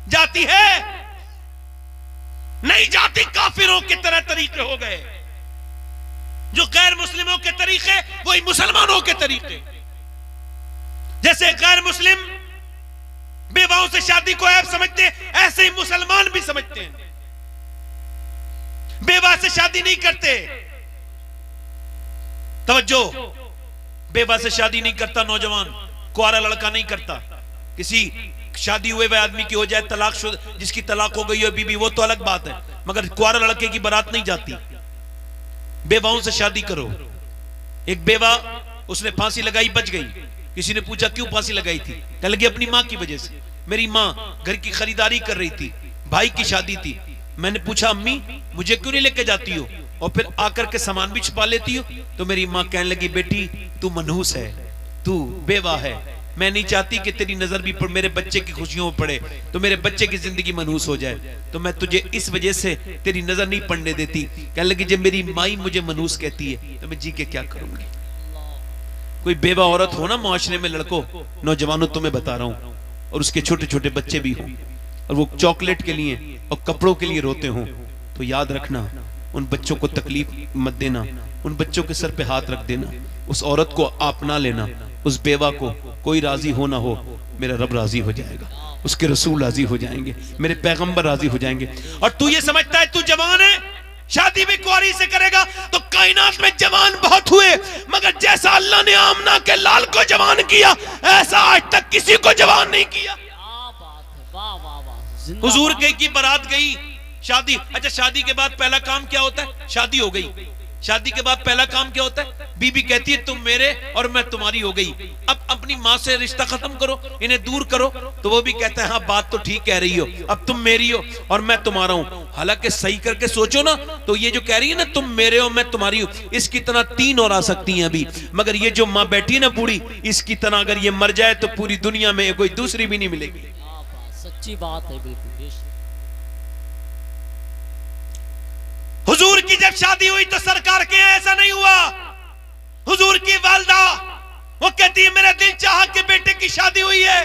जाती है, नहीं जाती। काफिरों के तरह तरीके हो गए, जो गैर मुस्लिमों के तरीके वही मुसलमानों के तरीके। जैसे गैर मुस्लिम बेवाओं से शादी को ऐब समझते हैं, ऐसे ही मुसलमान भी समझते हैं। बेवा से शादी नहीं करते। तवज्जो, बेवा से शादी नहीं करता नौजवान, कुआरा लड़का नहीं करता। किसी शादी हुए हुए आदमी की हो जाए तलाक, जिसकी तलाक हो गई हो बीबी, वो तो अलग बात है, मगर कुआरा लड़के की बारात नहीं जाती। बेवाओं से शादी करो। एक बेवा, उसने फांसी लगाई, बच गई। किसी ने पूछा क्यों फांसी लगाई थी? कहने लगी अपनी मां की वजह से। मेरी मां घर की खरीदारी कर रही थी, भाई की शादी थी। मैंने पूछा अम्मी मुझे क्यों नहीं लेके जाती हो और फिर आकर के सामान भी छुपा लेती हो? तो मेरी मां कहने लगी बेटी तू मनहूस है, तू बेवा है, मैं नहीं चाहती कि तेरी नजर भी मेरे बच्चे की खुशियों में पड़े, तो मेरे बच्चे की जिंदगी मनहूस हो जाए, तो मैं तुझे इस वजह से तेरी नजर नहीं पड़ने देती। कहने लगी जब मेरी माई मुझे मनहूस कहती है तो मैं जी के क्या करूंगी। कोई बेवा औरत हो ना माशरे में, लड़कों नौजवानों तुम्हें बता रहा हूं, और उसके छोटे छोटे बच्चे भी हों और वो चॉकलेट के लिए और कपड़ों के लिए रोते हों, तो याद रखना उन बच्चों को तकलीफ मत देना, उन बच्चों के सर पे हाथ रख देना, उस औरत को अपना लेना, उस बेवा को कोई राजी हो ना हो, मेरा रब राजी हो जाएगा, उसके रसूल राजी हो जाएंगे, मेरे पैगंबर राजी हो जाएंगे। और तू ये समझता है तू जवान है, शादी भी कुंवारी से करेगा, तो कायनात में जवान बहुत हुए, मगर जैसा अल्लाह ने आमना के लाल को जवान किया, ऐसा आज तक किसी को जवान नहीं किया। वाह वाह वाह। हुजूर की बारात गई, शादी। अच्छा, शादी के बाद पहला काम क्या होता है? शादी हो गई, शादी के बाद पहला काम क्या होता है? बीबी कहती है तुम मेरे और मैं तुम्हारी हो गई, अब अपनी माँ से रिश्ता खत्म करो, इन्हें दूर करो। तो वो भी कहता है हाँ बात तो ठीक कह रही हो, अब तुम मेरी हो और मैं तुम्हारा हूं। हालांकि सही करके सोचो ना, तो ये जो कह रही है ना तुम मेरे हो मैं तुम्हारी हूं, इसकी तरह 3 और आ सकती हैं अभी, मगर ये जो माँ बैठी है ना बूढ़ी, इसकी तरह अगर ये मर जाए तो पूरी दुनिया में कोई दूसरी भी नहीं मिलेगी। सच्ची बात है बिल्कुल। हुजूर की जब शादी हुई तो सरकार के यहाँ ऐसा नहीं हुआ। हुजूर की वालदा वो कहती है मेरा दिल चाहा कि बेटे की शादी हुई है,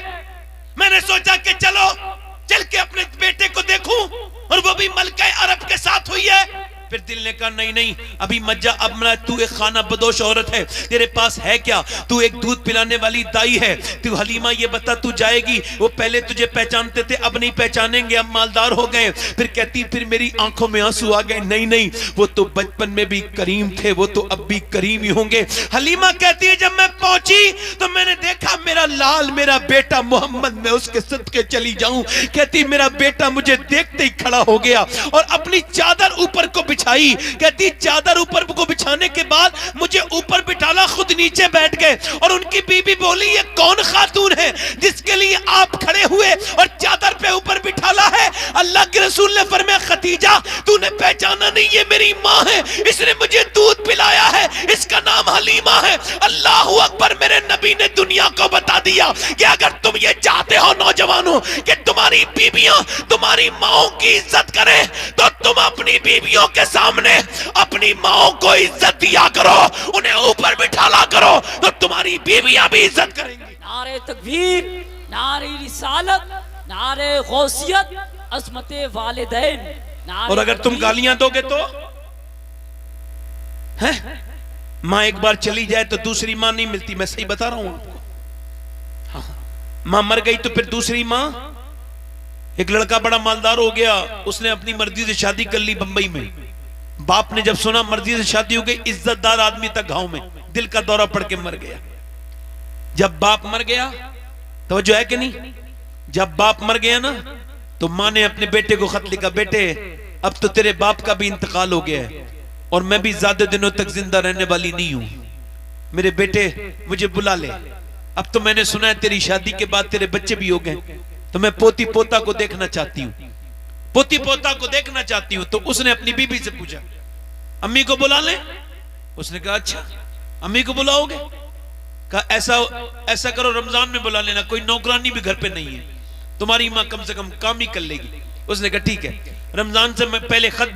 मैंने सोचा कि चल के अपने बेटे को देखूं, और वो भी मलका अरब के साथ हुई है। फिर दिल ने कहा नहीं नहीं अभी मत जा, अब तू एक खाना बदोश औरत है, तेरे पास है क्या? तू एक दूध पिलाने वाली दाई है। तू हलीमा ये बता तू जाएगी, वो पहले तुझे पहचानते थे अब नहीं पहचानेंगे, अब मालदार हो गए। फिर कहती फिर मेरी आंखों में आंसू आ गए, नहीं नहीं वो तो बचपन में भी करीम थे, वो तो अब भी करीम ही होंगे। हलीमा कहती है जब मैं पहुंची तो मैंने देखा मेरा लाल मेरा बेटा मोहम्मद, मैं उसके सदके चली जाऊं। कहती मेरा बेटा मुझे देखते ही खड़ा हो गया और अपनी चादर ऊपर को बिछाई। कहती चादर ऊपर को बिछाने के बाद मुझे ऊपर बिठाला, खुद नीचे बैठ गए, और उनकी बीबी बोली ये कौन खातून है जिसके लिए आप खड़े हुए और चादर पे ऊपर बिठाला है? अल्लाह के रसूल ने फरमाया खतीजा तूने पहचाना नहीं, ये मेरी माँ है, इसने मुझे दूध पिलाया है, इसका नाम हलीमा है। अल्लाह अकबर, मेरे नबी ने दुनिया को बता दिया कि अगर तुम ये चाहते हो नौजवानों कि तुम्हारी बीबियां तुम्हारी माओ की इज्जत करें, तो तुम अपनी बीबियों के सामने अपनी माओ को इज्जत दिया करो, उन्हें ऊपर बिठाला करो, तो तुम्हारी बीबियां भी इज्जत करेंगी। नारे तकबीर, नारे रिसालत, नारे गौसियत, अज़मते वालिदैन। और अगर तुम गालियां दोगे तो है माँ एक बार चली जाए तो दूसरी माँ नहीं मिलती, मैं सही बता रहा हूं आपको। हाँ, माँ मर गई तो फिर दूसरी माँ। एक लड़का बड़ा मालदार हो गया, उसने अपनी मर्जी से शादी कर ली बंबई में। बाप ने जब सुना मर्जी से शादी हो गई, इज्जतदार आदमी तक गांव में दिल का दौरा पड़ के मर गया। जब बाप मर गया तो जो है कि नहीं, जब बाप मर गया ना तो माँ ने अपने बेटे को खत लिखा, बेटे अब तो तेरे बाप का भी इंतकाल हो गया है और मैं भी ज्यादा दिनों तक जिंदा रहने वाली नहीं हूं, मेरे बेटे मुझे बुला ले। अब तो मैंने सुना है तेरी शादी के बाद तेरे बच्चे भी हो गए, तो मैं पोती पोता को देखना चाहती हूँ, पोती पोता को देखना चाहती हूँ। तो उसने अपनी बीबी से पूछा अम्मी को बुला ले? उसने कहा अच्छा अम्मी को बुलाओगे? कहा ऐसा करो रमजान में बुला लेना, कोई नौकरानी भी घर पे नहीं है, तुम्हारी माँ कम से कम काम ही कर लेगी। उसने कहा ठीक है। रमजान से मैं पहले खत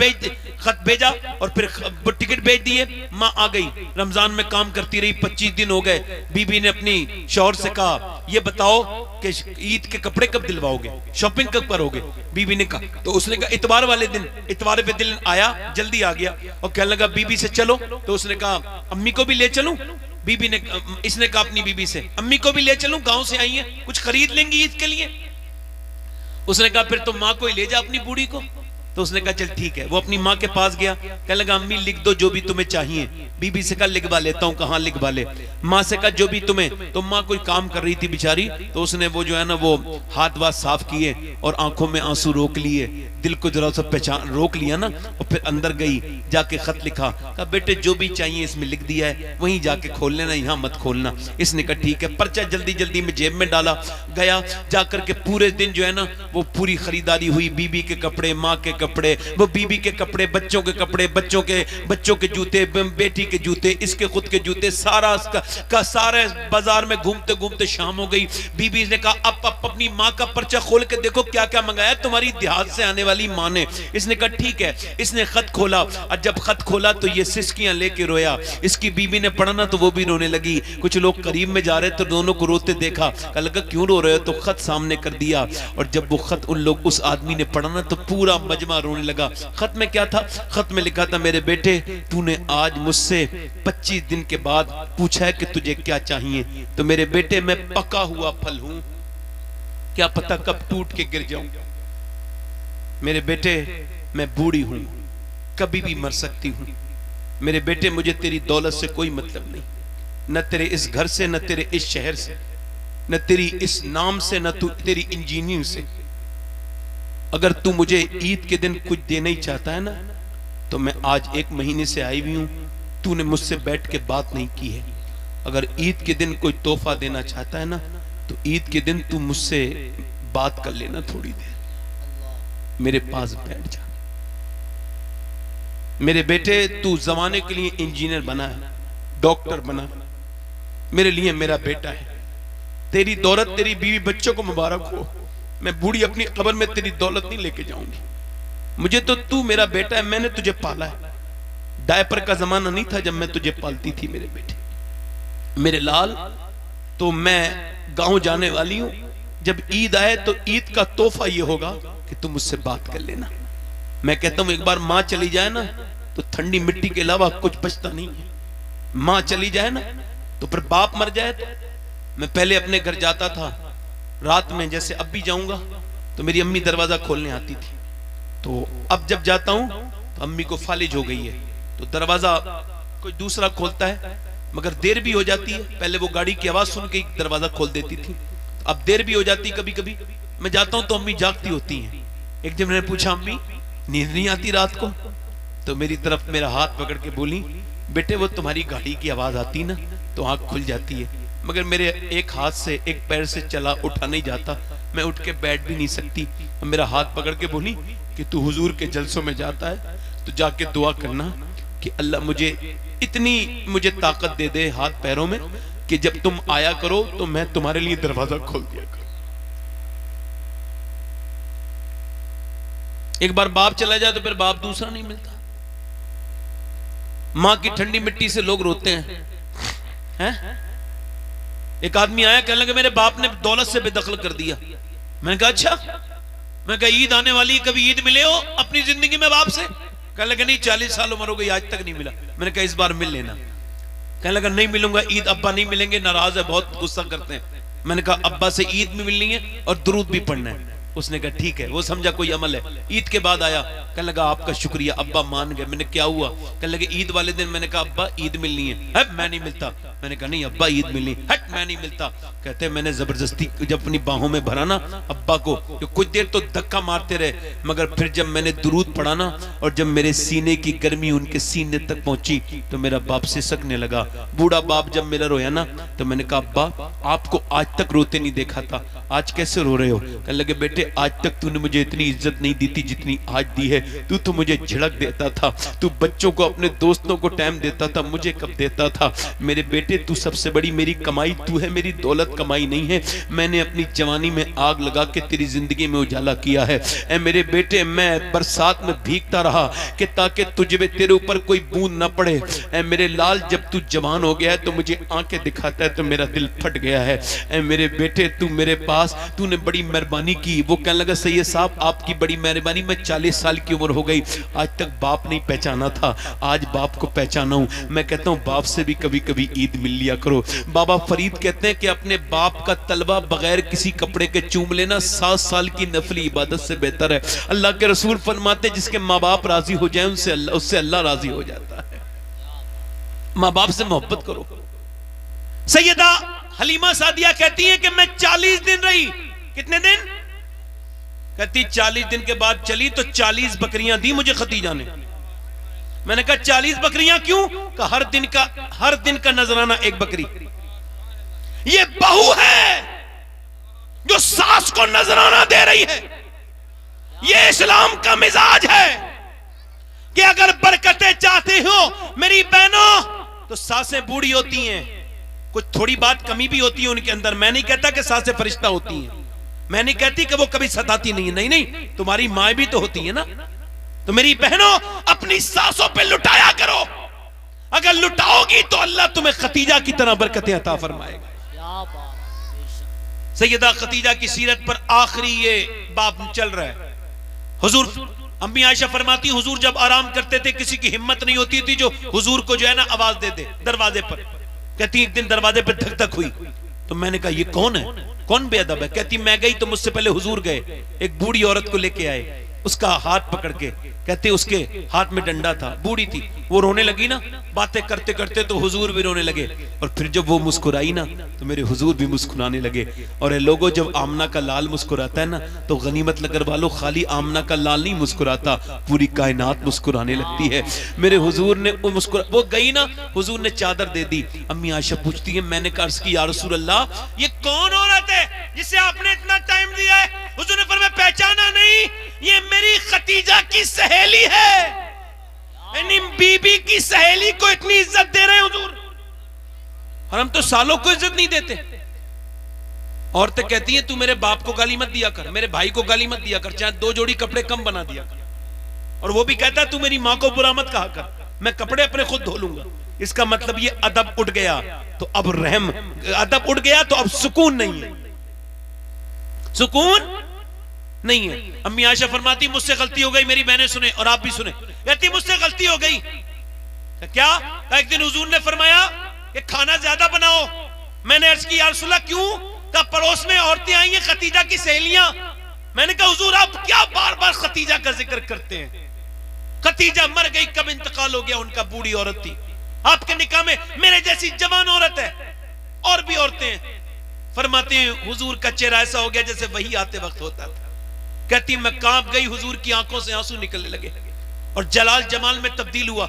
भेजा और फिर टिकट भेज दिए, माँ आ गई। रमजान में काम करती रही, 25 दिन हो गए। बीबी ने अपनी शौहर से कहा ये बताओ कि ईद के कपड़े कब दिलवाओगे, शॉपिंग कब करोगे? बीबी ने कहा, तो उसने कहा इतवार वाले दिन। इतवार पे दिन आया, जल्दी आ गया और कहने लगा बीबी से चलो। तो उसने कहा अम्मी को भी ले चलूं? बीबी ने इसने कहा अपनी बीबी से अम्मी को भी ले चलूं, गांव से आई है, कुछ खरीद लेंगी ईद के लिए। उसने कहा फिर तुम माँ को ही ले जा अपनी बूढ़ी को। तो उसने कहा चल ठीक है। वो अपनी माँ के पास गया, कहने लगा अम्मी लिख दो जो भी तुम्हें चाहिए। बीबी से कहा लिखवा लेता हूँ। कहाँ लिखवा ले? माँ से कहा जो भी तुम्हें। तो माँ कोई काम कर रही थी बेचारी, तो उसने वो जो है ना वो हाथ वाथ साफ किए और आंखों में आंसू रोक लिए। दिल को जरा सा पहचान रोक लिया ना, और फिर अंदर गई, जाके खत लिखा, कहा बेटे जो भी चाहिए इसमें लिख दिया है, वहीं जाके खोल लेना, यहाँ मत खोलना। इसने कहा ठीक है। पर्चा जल्दी जल्दी में जेब में डाला, गया, जाकर के पूरे दिन जो है ना वो पूरी खरीदारी हुई, बीबी के कपड़े, माँ के कपड़े, वो बीबी के कपड़े, बच्चों के कपड़े, बच्चों के जूते, बेटी के जूते, इसके खुद के जूते, सारा का सारे बाजार में घूमते घूमते शाम हो गई। बीबी ने कहा अब अपनी माँ का पर्चा खोल के देखो क्या क्या मंगाया तुम्हारी देहात से आने वाली माँ ने। इसने कहा ठीक है। इसने खत खोला, और जब खत खोला तो ये सिसकियां लेके रोया। इसकी बीबी ने पढ़ा ना तो वो भी रोने लगी। कुछ लोग करीब में जा रहे तो दोनों को रोते देखा, कहा लगा क्यों रो रहे हो, तो खत सामने कर दिया। और जब वो खत उस आदमी ने पढ़ा ना तो पूरा मजमा रोने लगा। खत में क्या था? खत में लिखा था मेरे बेटे तूने आज मुझसे 25 दिन के बाद पूछा है कि तुझे क्या चाहिए, तो मेरे बेटे मैं पका हुआ फल हूं, क्या पता कब टूट के गिर जाऊं। मेरे बेटे मैं बूढ़ी हूं, कभी भी मर सकती हूं। मेरे बेटे मुझे तेरी दौलत से कोई मतलब नहीं, न तेरे इस घर से, न तेरे इस शहर से, न तेरी इस नाम से, न तू तेरी इंजीनियरिंग से। अगर तू मुझे ईद के दिन कुछ देना ही चाहता है ना, तो मैं आज 1 महीने से आई हुई हूं, तूने मुझसे बैठ के बात नहीं की है। अगर ईद के दिन कोई तोहफा देना चाहता है ना, तो ईद के दिन तू मुझसे बात कर लेना थोड़ी देर, मेरे पास बैठ जा। मेरे बेटे तू जमाने के लिए इंजीनियर बना है, डॉक्टर बना, मेरे लिए मेरा बेटा है। तेरी दौलत तेरी बीवी बच्चों को मुबारक हो, मैं बूढ़ी अपनी कब्र में तेरी दौलत नहीं लेके जाऊंगी। मुझे तो तू मेरा बेटा है, मैंने तुझे पाला है। डायपर का जमाना नहीं था जब मैं तुझे पालती थी मेरे बेटे, मेरे लाल। तो मैं गांव जाने वाली हूं, जब ईद आए तो ईद का तोहफा ये होगा कि तुम मुझसे बात कर लेना। मैं कहता हूं एक बार मां चली जाए ना तो ठंडी मिट्टी के अलावा कुछ बचता नहीं है। मां चली जाए ना तो फिर बाप मर जाए। तो मैं पहले अपने घर जाता था रात में, जैसे अब भी जाऊंगा तो मेरी अम्मी दरवाजा खोलने आती थी। तो अब जब जाता हूं तो अम्मी को फालिज हो गई है, तो दरवाजा कोई दूसरा खोलता है, मगर देर भी हो जाती है। पहले वो गाड़ी की आवाज सुन के दरवाजा खोल देती थी, अब देर भी हो जाती। कभी कभी मैं जाता हूं तो अम्मी जागती होती हैं। एक दिन मैंने पूछा अम्मी नींद नहीं आती रात को? तो मेरी तरफ मेरा हाथ पकड़ के बोली बेटे वो तुम्हारी गाड़ी की आवाज आती ना तो आंख खुल जाती है, मगर मेरे एक हाथ से एक पैर से चला उठा नहीं जाता, मैं उठ के बैठ भी नहीं सकती। मेरा हाथ पकड़ के बोली कि तू हुजूर के जलसों में जाता है तो जाके दुआ करना कि अल्लाह मुझे इतनी ताकत दे दे हाथ पैरों में कि जब तुम आया करो तो मैं तुम्हारे लिए दरवाजा खोल दिया करूं। एक बार बाप चला जाए तो फिर बाप दूसरा नहीं मिलता। मां की ठंडी मिट्टी से लोग रोते हैं। एक आदमी आया कहने लगे मेरे बाप ने दौलत से बेदखल कर दिया। मैंने कहा अच्छा, मैं कहा ईद आने वाली, कभी ईद मिले हो अपनी जिंदगी में बाप से? कहने लगे नहीं 40 साल उम्र हो गई आज तक नहीं मिला। मैंने कहा इस बार मिल लेना। कहने लगा नहीं मिलूंगा, ईद अब्बा नहीं मिलेंगे, नाराज है, बहुत गुस्सा करते हैं। मैंने कहा अब्बा से ईद भी मिलनी है और दुरूद भी पढ़ना है। उसने कहा ठीक है, वो समझा कोई अमल है। ईद के बाद आया, कहने लगा आपका शुक्रिया, अब्बा मान गए। मैंने क्या हुआ? कहने लगे ईद वाले दिन मैंने कहा अब्बा ईद मिलनी है, मैं नहीं मिलता। मैंने कहा नहीं अब्बा ईद मिलनी, हट मैं नहीं मिलता। कहते मैंने जबरदस्ती जब अपनी बाहों में भरा ना अब्बा को, तो कुछ देर तो धक्का मारते रहे, मगर फिर जब मैंने दुरूद पढ़ा ना और जब मेरे सीने की गर्मी उनके सीने तक पहुंची तो मेरा बाप सिसकने लगा। बूढ़ा बाप जब मेरा रोया ना तो मैंने कहा अब्बा आपको आज तक रोते नहीं देखा था, आज कैसे रो रहे हो? कहने लगे बेटे आज तक तूने मुझे इतनी इज्जत नहीं दी थी जितनी आज दी है। तू तो मुझे झिड़क देता था, तू बच्चों को अपने दोस्तों को टाइम देता था, मुझे कब देता था? मेरे बेटे तू सबसे बड़ी मेरी कमाई तू है, मेरी दौलत कमाई नहीं है। मैंने अपनी जवानी में आग लगा के तेरी जिंदगी में उजाला किया है। ऐ मेरे बेटे मैं बरसात में भीगता रहा कि ताकि तुझे तेरे ऊपर कोई बूंद ना पड़े। ऐ मेरे लाल जब तू जवान हो गया है तो मुझे आंखें दिखाता है तो मेरा दिल फट गया है। ऐ मेरे बेटे तू मेरे पास तूने बड़ी मेहरबानी की। वो कहने लगा सैयद साहब आपकी बड़ी मेहरबानी, मैं 40 साल की उम्र हो गई आज तक बाप नहीं पहचाना था, आज बाप को पहचाना हूं। मैं कहता हूं बाप से भी कभी कभी ईद मिल लिया करो। बाबा फरीद कहते हैं कि अपने बाप का तलवा बगैर किसी कपड़े के चूम लेना 7 साल की नफली इबादत से बेहतर है। अल्लाह के रसूल फरमाते जिसके माँ बाप राजी हो जाए उससे अल्लाह राजी हो जाता है। माँ बाप से मोहब्बत करो। सैयदा हलीमा सादिया कहती है कि मैं 40 दिन रही। कितने दिन? कहती 40 दिन के बाद चली तो 40 बकरियां दी मुझे खतीजा ने। मैंने कहा 40 बकरियां क्यों? कहा हर दिन का नजराना एक बकरी। ये बहू है जो सास को नजराना दे रही है। ये इस्लाम का मिजाज है कि अगर बरकतें चाहते हो मेरी बहनों तो सासें बूढ़ी होती हैं, कुछ थोड़ी बात कमी भी होती है उनके अंदर। मैं नहीं कहता कि सासें फरिश्ता होती हैं, मैं नहीं कहती कि वो कभी सताती नहीं है, नहीं नहीं, तुम्हारी माँ भी तो होती है ना। तो मेरी बहनों अपनी सासों पे लुटाया करो, अगर लुटाओगी तो अल्लाह तुम्हें खतीजा की तरह बरकतें अता फरमाएगा। सैयदा खतीजा की सीरत पर आखिरी ये बाब चल रहा है। हुजूर अम्मी आयशा फरमाती हुजूर जब आराम करते थे किसी की हिम्मत नहीं होती थी जो हुजूर को जो है ना आवाज दे दे दरवाजे पर। कहती एक दिन दरवाजे पर धक धक हुई तो मैंने कहा ये कौन है, कौन बेअदब है? कहती मैं गई तो मुझसे पहले हुजूर गए, एक बूढ़ी औरत को लेके आए, उसका हाथ पकड़ के, कहते उसके हाथ में डंडा था, बूढ़ी थी, वो रोने लगी ना, बातें करते करते तो हुजूर भी रोने लगे। और फिर जब वो मुस्कुराई ना तो मेरे हुजूर भी मुस्कुराने लगे। और ये लोगों जब आमना का लाल मुस्कुराता है ना तो गनीमत नगर वालों खाली आमना का लाल नहीं मुस्कुराता, पूरी कायनात मुस्कुराने लगती है। मेरे हुजूर ने वो गई ना, हुजूर ने चादर दे दी। अम्मी आयशा पूछती है मैंने अर्ज की या रसूल अल्लाह ये कौन औरत है जिसे आपने इतना टाइम दिया है? हुजूर ने फरमाया पहचाना नहीं, ये मेरी खतीजा की सहेली है। बीबी की सहेली को इतनी इज्जत दे रहे हैं हुजूर, और हम तो सालों को इज्जत नहीं देते। औरतें कहती हैं तू मेरे बाप को गाली मत दिया कर, मेरे भाई को गाली मत दिया कर, चाहे 2 जोड़ी कपड़े कम बना दिया कर। और वो भी कहता है तू मेरी मां को बुरा मत कहा कर, मैं कपड़े अपने खुद धो लूंगा। इसका मतलब ये अदब उठ गया तो अब रहम, अदब उठ गया तो अब सुकून नहीं है, सुकून नहीं है। अम्मी आयशा फरमाती मुझसे गलती हो गई, मेरी बहनें सुने और आप भी सुने, कहती मुझसे गलती हो गई। क्या? एक दिन हुजूर ने फरमाया कि खाना ज्यादा बनाओ। मैंने अर्ज की या रसूल अल्लाह क्यों? का पड़ोस में औरतें आई हैं खतीजा की सहेलियां। मैंने कहा हुजूर आप क्या बार बार खतीजा का जिक्र करते हैं? खतीजा मर गई, कब इंतकाल हो गया उनका, बूढ़ी औरत थी। आपके निकाह में मेरे जैसी जवान औरत है, और भी औरतें हैं। फरमाते हैं हुजूर का चेहरा ऐसा हो गया जैसे वही आते वक्त होता था। कहती मैं कांप गई, हुजूर की आंखों से आंसू निकलने लगे और जलाल जमाल में तब्दील हुआ।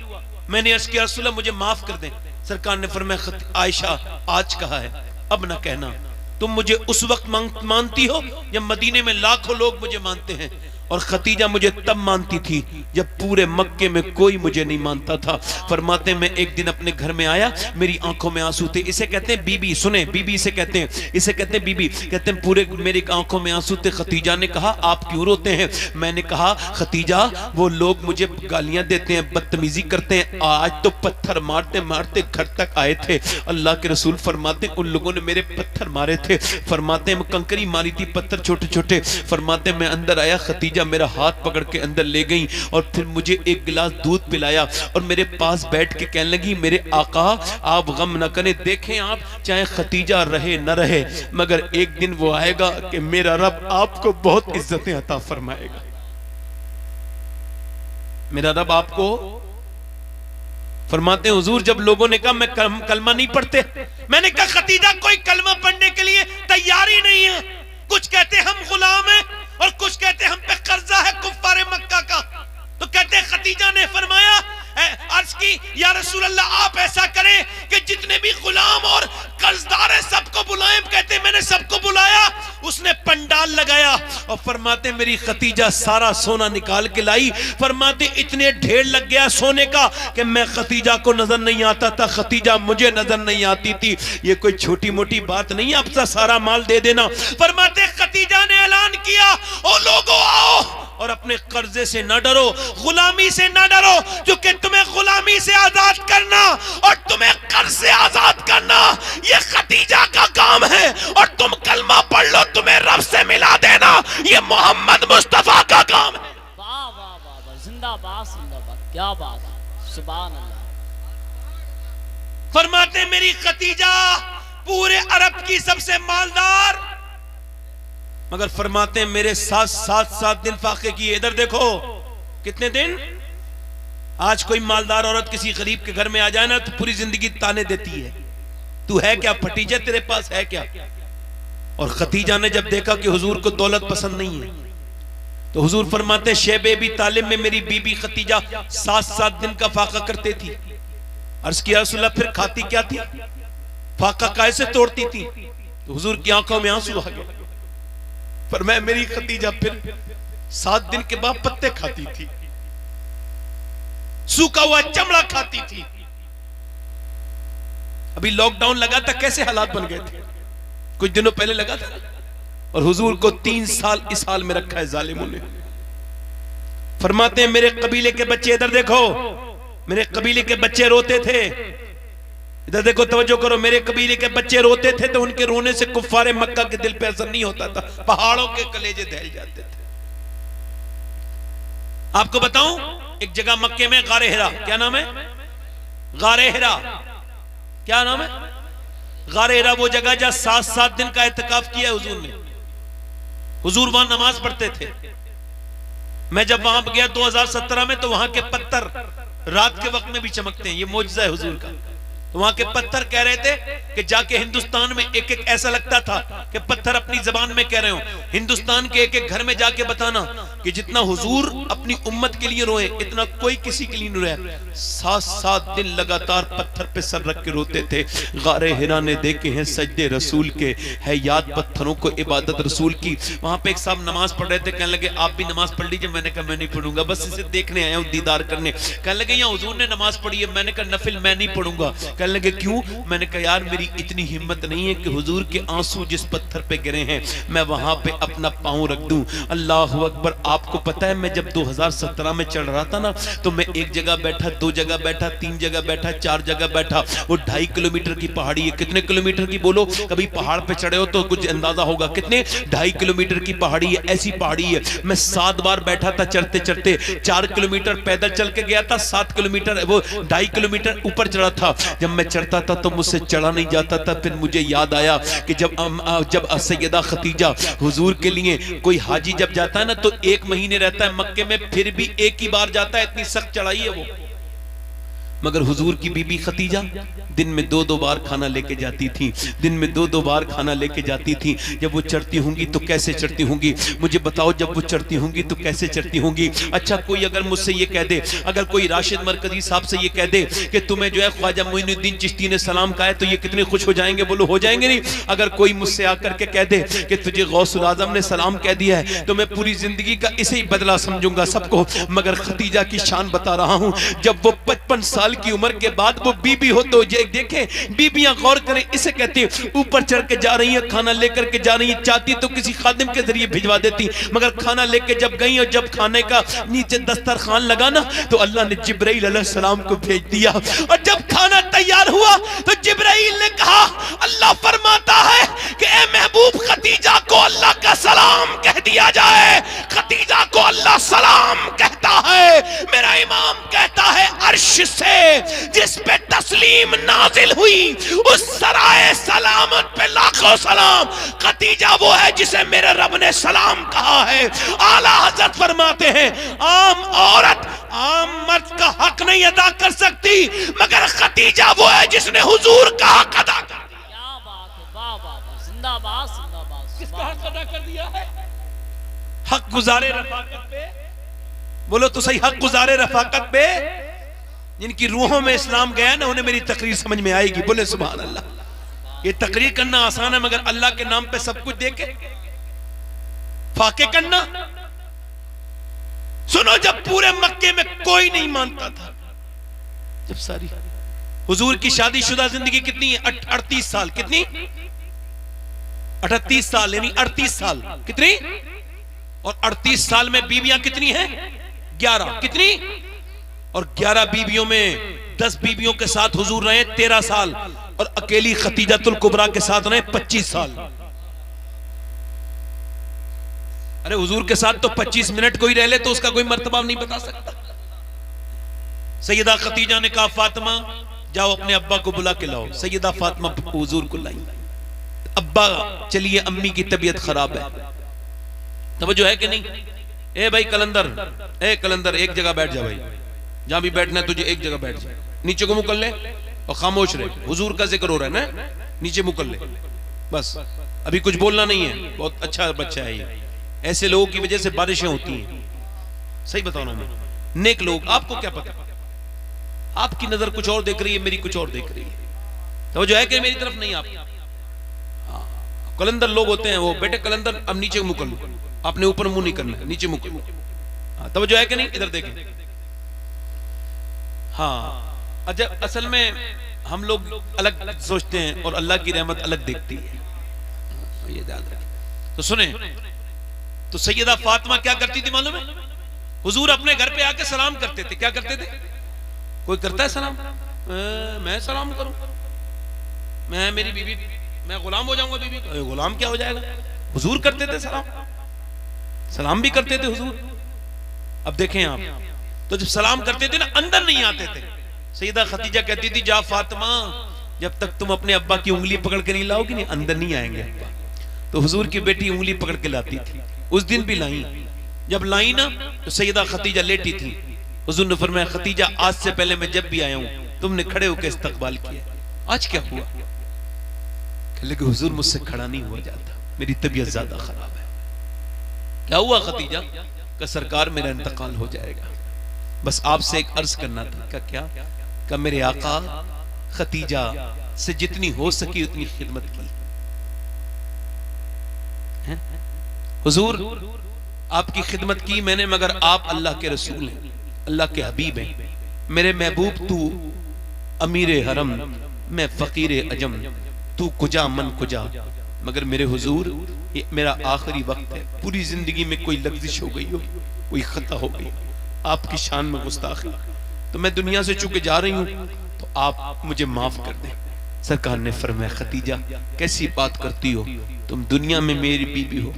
मैंने अर्ज किया रसूल मुझे माफ कर दें। सरकार ने फरमाया आयशा आज कहा है अब ना कहना। तुम मुझे उस वक्त मानती हो जब मदीने में लाखों लोग मुझे मानते हैं, और खतीजा मुझे तब मानती थी जब पूरे मक्के में कोई मुझे नहीं मानता था। फरमाते मैं एक दिन अपने घर में आया, मेरी आंखों में आंसू थे। इसे कहते हैं बीबी, सुने बीबी इसे कहते हैं, इसे कहते हैं बीबी। कहते हैं पूरे मेरी आंखों में आंसू थे। खतीजा ने कहा आप क्यों रोते हैं? मैंने कहा खतीजा वो लोग मुझे गालियां देते हैं, बदतमीजी करते हैं, आज तो पत्थर मारते मारते घर तक आए थे। अल्लाह के रसूल फरमाते उन लोगों ने मेरे पत्थर मारे थे। फरमाते मैं कंकरी मारी थी, पत्थर छोटे छोटे। फरमाते मैं अंदर आया, खतीजा मेरा हाथ पकड़ के अंदर ले गई और फिर मुझे एक गिलास दूध पिलाया और मेरे पास बैठ के कहने लगी मेरे आका आप गम न करें, देखें आप चाहे खतीजा रहे न रहे मगर एक दिन वो आएगा कि मेरा रब आपको बहुत इज्जतें अता फरमाएगा। मेरा रब आपको फरमाते हुजूर जब लोगों ने कहा मैं कलमा नहीं पढ़ते, मैंने कहा खतीजा कोई कलमा पढ़ने के लिए तैयार ही नहीं है। कुछ कहते हम गुलाम हैं और कुछ कहते हम पे कर्जा है कुफ्फारे मक्का का। तो कहते खतीजा ने फरमाया अर्ज की या रसूल अल्लाह आप ऐसा करें कि जितने भी गुलाम और कर्जदार है सबको बुलाएं। कहते मैंने सबको बुलाया, उसने पंडाल लगाया और फरमाते मेरी खतीजा सारा सोना निकाल के लाई। फरमाते इतने ढेर लग गया सोने का कि मैं खतीजा को नजर नहीं आता था, खतीजा मुझे नजर नहीं आती थी। ये कोई छोटी मोटी बात नहीं है अब सारा माल दे देना। फरमाते खतीजा ने ऐलान किया ओ लोगों आओ और अपने कर्जे से न डरो, गुलामी से न डरो, क्योंकि तुम्हें गुलामी से आजाद करना और तुम्हें कर्ज से आजाद करना ये खतीजा का काम है। और तुम कलमा पढ़ लो, तुम्हें रब से मिला देना ये मोहम्मद मुस्तफा का काम है। वाह वाह वाह, जिंदाबाद जिंदाबाद, क्या बात है, सुभान अल्लाह। फरमाते मेरी खतीजा पूरे अरब की सबसे मालदार, मगर फरमाते मेरे साथ 7 दिन फाके किए। इधर देखो कितने दिन। आज कोई मालदार औरत किसी गरीब के घर में आ जाए ना तो पूरी जिंदगी ताने देती है, तू है क्या फटीजे, तेरे पास है क्या। और खतीजा ने जब देखा कि हुजूर को दौलत पसंद नहीं है, तो हुजूर फरमाते शेबे भी तालिब में मेरी बीबी खतीजा 7-7 दिन का फाका करते थी। अर्ज किया रसूलल्लाह फिर खाती क्या थी, फाका कैसे तोड़ती थी? तो हुजूर की आंखों में आंसू आ गए। पर मैं मेरी खतीजा फिर 7 दिन के बाद पत्ते खाती थी, सूखा हुआ चमड़ा खाती थी। अभी लॉकडाउन लगा था, कैसे हालात बन गए थे, कुछ दिनों पहले लगा था। और हुजूर को 3 साल इस हाल में रखा है जालिमों ने। फरमाते हैं मेरे कबीले के बच्चे, इधर देखो, मेरे कबीले के बच्चे रोते थे, इधर देखो, तवज्जो करो, मेरे कबीले के बच्चे रोते थे तो उनके रोने से कुफ्फारे मक्का के दिल पे असर नहीं होता था, पहाड़ों के कलेजे दहल जाते थे। आपको बताऊं, एक जगह मक्के में गारे हिरा, क्या नाम है? गारे हिरा, क्या नाम है? गारे हिरा वो जगह जहां 7-7 दिन का एहतिकाफ किया हुजूर ने। हुजूर वहां नमाज पढ़ते थे। मैं जब वहां गया 2017 में, तो वहां के पत्थर रात के वक्त में भी चमकते हैं, ये मौजज़ा है हुजूर का। तो वहां के पत्थर कह रहे थे कि जाके हिंदुस्तान में एक एक ऐसा लगता था कि पत्थर अपनी जबान में कह रहे हो, हिंदुस्तान के एक एक घर में जाके बताना कि जितना हुजूर अपनी उम्मत के लिए रोए इतना कोई किसी के लिए नहीं रोया। 7-7 दिन लगातार पत्थर पे सर रख के रोते थे। गारे हिरा ने देखे हैं सजदे रसूल के, है याद पत्थरों को इबादत रसूल की। वहां पे एक साहब नमाज पढ़ रहे थे, कहने लगे आप भी नमाज पढ़ लीजिए। मैंने कहा मैं नहीं पढ़ूंगा, बस इसे देखने आया हूं, दीदार करने। कहने लगे यहाँ हुजूर ने नमाज पढ़ी है। मैंने कहा नफिल मैं नहीं पढ़ूंगा। कहने लगे क्यों? मैंने कहा यार मेरी इतनी हिम्मत नहीं है कि हुजूर के आंसू जिस पत्थर पे गिरे हैं मैं वहां पे अपना पांव रख दूं। अल्लाह अकबर। आपको पता है मैं जब 2017 में चढ़ रहा था ना, तो मैं एक जगह बैठा, 2 जगह बैठा, 3 जगह बैठा, 4 जगह बैठा। वो 2.5 किलोमीटर की पहाड़ी है। कितने किलोमीटर की बोलो? कभी पहाड़ पे चढ़े हो तो कुछ अंदाजा होगा। कितने? 2.5 किलोमीटर की पहाड़ी है। ऐसी पहाड़ी है, मैं 7 बार बैठा था चढ़ते चढ़ते। 4 किलोमीटर पैदल चल के गया था, 7 किलोमीटर वो 2.5 किलोमीटर ऊपर चढ़ा था। जब मैं चढ़ता था तो मुझसे चढ़ा नहीं जाता था। फिर मुझे याद आया कि जब सैयदा खतीजा हुजूर के लिए, कोई हाजी जब जाता है ना तो 1 महीने रहता है मक्के में, फिर भी एक ही बार जाता है, इतनी सख्त चढ़ाई है वो। मगर हुजूर की बीबी खतीजा दिन में 2-2 बार खाना लेके जाती थी, दिन में 2-2 बार खाना लेके जाती थी। जब वो चढ़ती होंगी तो कैसे चढ़ती होंगी? मुझे बताओ, जब वो चढ़ती होंगी तो कैसे चढ़ती होंगी? अच्छा कोई अगर मुझसे ये कह दे, अगर कोई राशिद मरकजी साहब से ये कह दे कि तुम्हें जो है ख्वाजा मोइनुद्दीन चिश्ती ने सलाम कहा है, तो ये कितने खुश हो जाएंगे? बोलो हो जाएंगे नहीं? अगर कोई मुझसे आकर के कह दे कि तुझे गौसुल आजम ने सलाम कह दिया है, तो मैं पूरी जिंदगी का इसे ही बदला समझूंगा सबको। मगर खतीजा की शान बता रहा हूं, जब वो 55 साल की उम्र के बाद वो बीबी हो, तो देखें बीबियां गौर करें, इसे कहते हैं ऊपर चढ़ के जा रही है, खाना लेकर के जा रही है, चाहती तो किसी खादिम के जरिए भिजवा देती, मगर खाना लेके जब गई और जब खाने का नीचे दस्तरखान लगा ना, तो अल्लाह ने जिब्राइल अलैहिस्सलाम को भेज दिया। और जब खाना तैयार हुआ तो जिब्राइल ने कहा, अल्लाह फरमाता है कि ए महबूब खतीजा को अल्लाह का सलाम कह दिया जाए। खतीजा को अल्लाह सलाम कहता है। मेरा इमाम कहता है अर्श से जिस पे तस्लीम नाजिल हुई उस सराय सलामत पे लाखों सलाम। खतीजा वो है जिसे मेरे रब ने सलाम कहा है। आला हजरत फरमाते हैं आम औरत आम मर्द का हक नहीं अदा कर सकती, मगर खतीजा वो है जिसने हुजूर का हक अदा कर दिया। क्या बात है, वाह वाह वाह, जिंदाबाद जिंदाबाद। किसका हक अदा कर दिया है? हक गुजारे रफाकत पे, बोलो तो सही, हक गुजारे रफाकत पे जिनकी रूहों में इस्लाम गया ना, उन्हें मेरी तकरीर समझ में आएगी। बोले सुभान अल्लाह। ये तकरीर करना आसान है, मगर अल्लाह के नाम पे सब कुछ देके फाके करना। सुनो, जब पूरे मक्के में कोई नहीं मानता था, जब सारी हुजूर की शादीशुदा जिंदगी कितनी है? 38 साल। कितनी? 38 साल, यानी 38 साल। कितनी? और 38 साल में बीवियां कितनी हैं? 11। कितनी? और 11 बीवियों में 10 बीवियों के साथ हुजूर रहे 13 साल, और अकेली खतीजतुल कुबरा के साथ रहे 25 साल। अरे हुजूर के साथ तो 25 मिनट कोई रह ले तो उसका कोई मर्तबा नहीं बता सकता। सैयदा खतीजा ने कहा, फातिमा जाओ अपने अब्बा को बुला के लाओ। सैयदा फातिमा हुजूर को लाई। अब्बा चलिए, अम्मी की तबीयत खराब है। तवज्जो है कि नहीं? ए भाई कलंदर, ए कलंदर, एक जगह बैठ जा भाई, जहां भी बैठना है तुझे एक जगह बैठ जा, नीचे को मुंह कर ले और खामोश रहे। हुजूर का जिक्र हो रहा है ना, नीचे मुंह कर ले, बस अभी कुछ बोलना नहीं है। बहुत अच्छा बच्चा है ये, ऐसे लोगों की वजह से बारिशें होती हैं। सही बता रहा हूं मैं। नेक लोग, आपको क्या पता, आपकी नजर कुछ और देख रही है, मेरी कुछ और देख रही है, तो जो है कि मेरी तरफ नहीं। आप कलंदर लोग होते हैं, वो बेटे कलंदर अब नीचे मुंह कर लो, आपने ऊपर मुंह नहीं करना, नीचे मुंह कर लो। तब जो है कि नहीं, इधर देखें। हाँ, असल में हम लोग अलग सोचते हैं और अल्लाह की रहमत अलग देखती है, ये याद रखें। तो सुने, तो सैयदा फातिमा क्या करती थी मालूम है? हुजूर अपने घर पे आके सलाम करते थे। क्या करते थे? कोई करता है सलाम? मैं सलाम करूं? मैं मेरी बीवी, मैं गुलाम हो जाऊंगा बीवी का? गुलाम क्या हो जाएगा? हुजूर करते थे सलाम, सलाम भी करते थे हुजूर। अब देखें आप, तो जब सलाम करते थे ना, अंदर नहीं आते थे। सैयदा खदीजा कहती थी, जा फातिमा, जब तक तुम अपने अब्बा की उंगली पकड़ के नहीं लाओगी नहीं, अंदर नहीं आएंगे अब्बा। तो हुजूर की बेटी उंगली पकड़ के लाती थी। उस दिन भी लाई। जब लाई ना, तो सैयदा खदीजा लेटी थी। हुजूर ने फरमाया, खदीजा आज से पहले मैं जब भी आया हूं, तुमने खड़े होकर इस्तकबाल किया, आज क्या हुआ? लेकिन हुजूर मुझसे खड़ा नहीं हुआ जाता, मेरी तबीयत ज्यादा खराब है। क्या हुआ खदीजा? का सरकार मेरा इंतकाल हो जाएगा, बस आपसे एक अर्ज करना था। क्या मेरे आका खदीजा से जितनी हो सकी उतनी खिदमत की है? हुजूर आपकी खिदमत की मैंने, मगर आप अल्लाह के रसूल हैं, अल्लाह के हबीब हैं। मेरे महबूब तू अमीर हरम, मैं फकीर अजम, तू कुजा मन कुजा। मगर मेरे हुजूर, ये मेरा आखिरी वक्त है, पूरी जिंदगी में कोई लफ्जिश हो गई हो, कोई खता हो गई, आपकी शान में गुस्ताखी, तो मैं दुनिया से चूके जा रही हूं, तो आप मुझे माफ कर दें। सरकार ने फरमाया, खदीजा कैसी बात करती हो, तुम दुनिया में मेरी बीबी हो,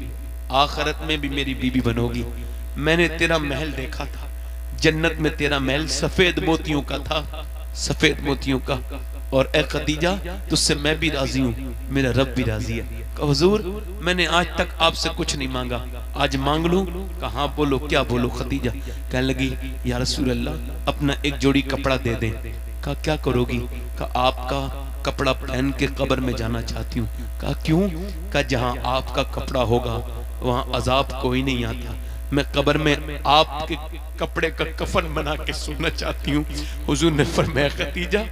आखिरत में भी मेरी बीबी बनोगी। मैंने तेरा महल देखा था, जन्नत में तेरा महल सफेद मोतियों का था, सफेद मोतियों का। और ए खदीजा, तुझसे मैं भी राजी हूँ, मेरा रब भी राजी है। कहा हुजूर मैंने आज तक आपसे कुछ नहीं मांगा, आज मांग लूं? कहा बोलो, क्या बोलो? खदीजा कहने लगी, या रसूल अल्लाह अपना एक जोड़ी कपड़ा दे दें। कहा क्या करोगी? कहा आपका कपड़ा पहन के कब्र में जाना चाहती हूँ। कहा क्यों? कहा जहाँ आपका कपड़ा होगा वहाँ अजाब कोई नहीं आता, मैं कब्र में आपके कपड़े का कफन बना के सोना चाहती हूँ। हुजूर ने फरमाया, खदीजा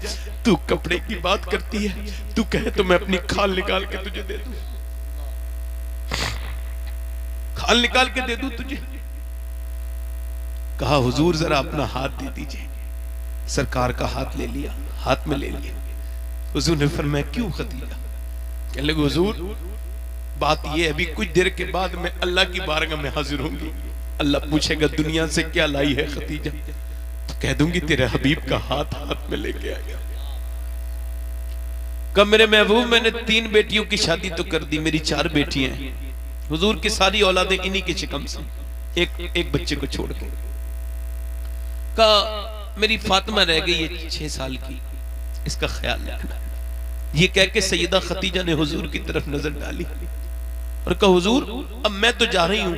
तू कपड़े की बात करती है, तू कहे तो मैं अपनी खाल निकाल के तुझे दे दूं, खाल निकाल के दे दूं तुझे। कहा हुजूर जरा अपना हाथ दे दीजिए। सरकार का हाथ ले लिया, हाथ में ले लिया। हुजूर ने फरमाया, क्यों खदीजा? कहने लगे, हुजूर बात ये है, अभी कुछ देर के बाद मैं अल्लाह की बारगाह में हाजिर होंगी, अल्लाह पूछेगा दुनिया से क्या लाई है खदीजा, तो कह दूंगी तेरे हबीब का हाथ हाथ में लेके आया। कब मेरे महबूब मैंने 3 बेटियों की शादी तो कर दी, मेरी 4 बेटियां हैं, हुजूर की सारी औलादें इन्हीं के शिकम से, एक बच्चे को छोड़ के। कहा मेरी फातिमा रह गई है 6 साल की, इसका ख्याल रखना। ये कह के सैयदा खदीजा ने हुजूर की तरफ नजर डाली और कहा, हुजूर अब मैं तो जा रही हूं,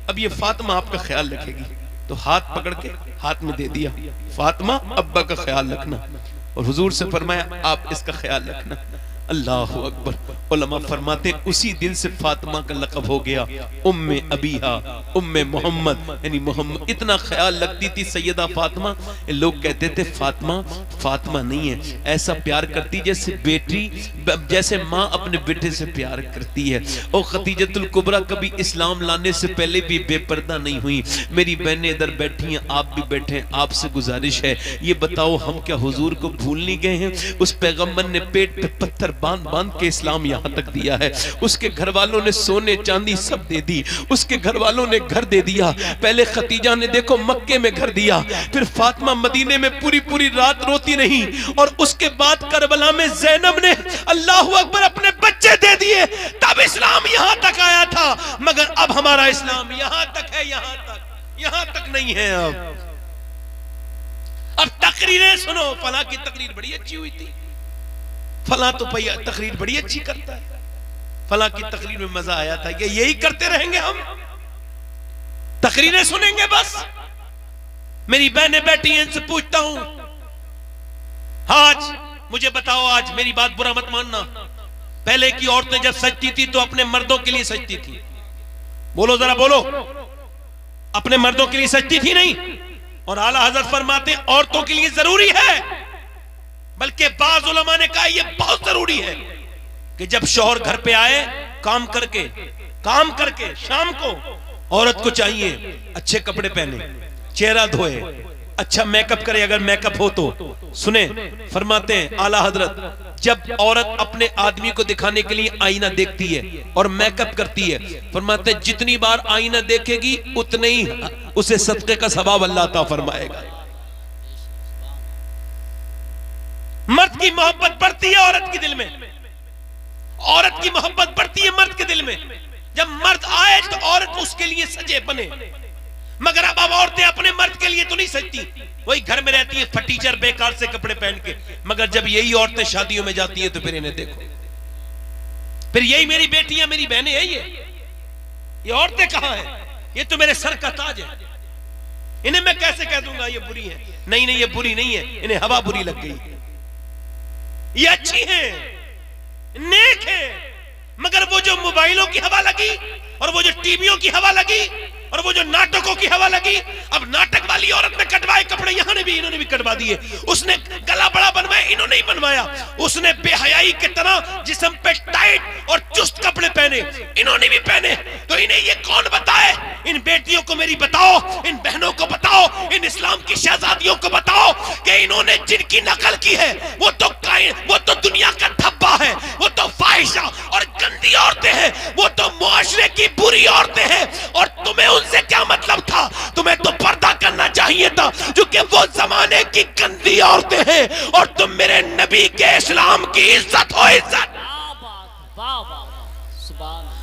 अब ये फातिमा आपका ख्याल रखेगी। तो हाथ पकड़ के हाथ में दे दिया, फातिमा अब्बा का ख्याल रखना। और हुजूर से फरमाया, आप इसका ख्याल रखना। अल्लाह अकबर। उलमा फरमाते उसी दिन से फातिमा का लक़ब हो गया उम्मे अबीहा, उम्मे मोहम्मद, यानी मोहम्मद। इतना ख्याल रखती थी सैयदा फातिमा, लोग कहते थे फातिमा फातिमा नहीं है, ऐसा प्यार करती जैसे बेटी, जैसे माँ अपने बेटे से प्यार करती है। और खदीजतुल कुबरा कभी इस्लाम लाने से पहले भी बेपर्दा नहीं हुई। मेरी बहनें इधर बैठी हैं, आप भी बैठे हैं, आपसे गुजारिश है, ये बताओ हम क्या हुजूर को भूल नहीं गए हैं? उस पैगंबर ने पेट पे पत्थर बांध बांध के इस्लाम यहाँ तक दिया है। उसके घर वालों ने सोने चांदी सब दे दी, उसके घर वालों ने घर दे दिया। पहले खदीजा ने देखो मक्के में घर दिया, फिर फातिमा मदीने में पूरी पूरी रात रोती रही, और उसके बाद करबला में ज़ैनब ने अल्लाहु अकबर अपने बच्चे दे दिए, तब इस्लाम यहाँ तक आया था। मगर अब हमारा इस्लाम यहाँ तक है, यहाँ तक नहीं है। अब तकरीरें सुनो, फला की तकरीर बड़ी अच्छी हुई थी, फला तो भैया तकरीर बड़ी अच्छी करता है, फला की तकरीर में मजा आया था। ये यही करते रहेंगे हम, तकरीरें सुनेंगे बस? मेरी बहनें बैठी हैं, इनसे पूछता हूं, आज मुझे बताओ, आज मेरी बात बुरा मत मानना, पहले की औरतें जब सजती थी तो अपने मर्दों के लिए सजती थी, बोलो जरा बोलो, अपने मर्दों के लिए सजती थी नहीं? और आला हजरत फरमाते औरतों के लिए जरूरी है, बल्कि बाज़ उलमा ने कहा यह बहुत जरूरी है कि जब शौहर घर पे आए काम करके शाम को औरत को चाहिए अच्छे कपड़े पहने, चेहरा धोए, अच्छा मेकअप करे अगर मेकअप हो तो। सुने, फरमाते हैं आला हजरत, जब औरत अपने आदमी को दिखाने के लिए आईना देखती है और मेकअप करती है, फरमाते हैं जितनी बार आईना देखेगी उतने ही उसे सदके का सवाब अल्लाह अता फरमाएगा। मर्द की मोहब्बत बढ़ती है औरत के दिल में, औरत की मोहब्बत बढ़ती है मर्द के दिल में। जब मर्द आए तो औरत उसके लिए सजे बने, मगर अब औरतें अपने मर्द के लिए तो नहीं सजती, वही घर में रहती है फटीचर बेकार से कपड़े पहन के। मगर जब यही औरतें शादियों में जाती है तो फिर इन्हें देखो, फिर यही मेरी बेटियां मेरी बहनें है, ये औरतें कहां हैं? ये तो मेरे सर का ताज है, इन्हें मैं कैसे कह दूंगा ये बुरी है? नहीं नहीं, ये बुरी नहीं है, इन्हें हवा बुरी लग गई। ये अच्छी है, नेक है, मगर वो जो मोबाइलों की हवा लगी और वो जो टीवियों की हवा लगी और वो जो नाटकों की हवा लगी, अब नाटक वाली औरत ने कटवाए कपड़े, यहां ने भी इन्होंने भी कटवा दिए। उसने गला बड़ा बनवाया, इन्होंने ही बनवाया। उसने बेहयाई की तरह जिस्म पे टाइट और चुस्त कपड़े पहने, इन्होंने भी पहने। तो इन्हें ये कौन बताए? इन बेटियों को मेरी बताओ, इन बहनों को बताओ, इन इस्लाम की शहजादियों को बताओ कि इन्होंने जिनकी नकल की है वो तो दुनिया का धब्बा है, वो तो फाहिशा और गंदी औरतें हैं, वो तो मुआशरे की बुरी औरतें हैं। और तुम्हें उनसे क्या मतलब था? तुम्हें तो पर्दा करना चाहिए था, क्योंकि वो जमाने की गंदी औरतें हैं और तुम मेरे नबी के इस्लाम की इज्जत हो इज्जत।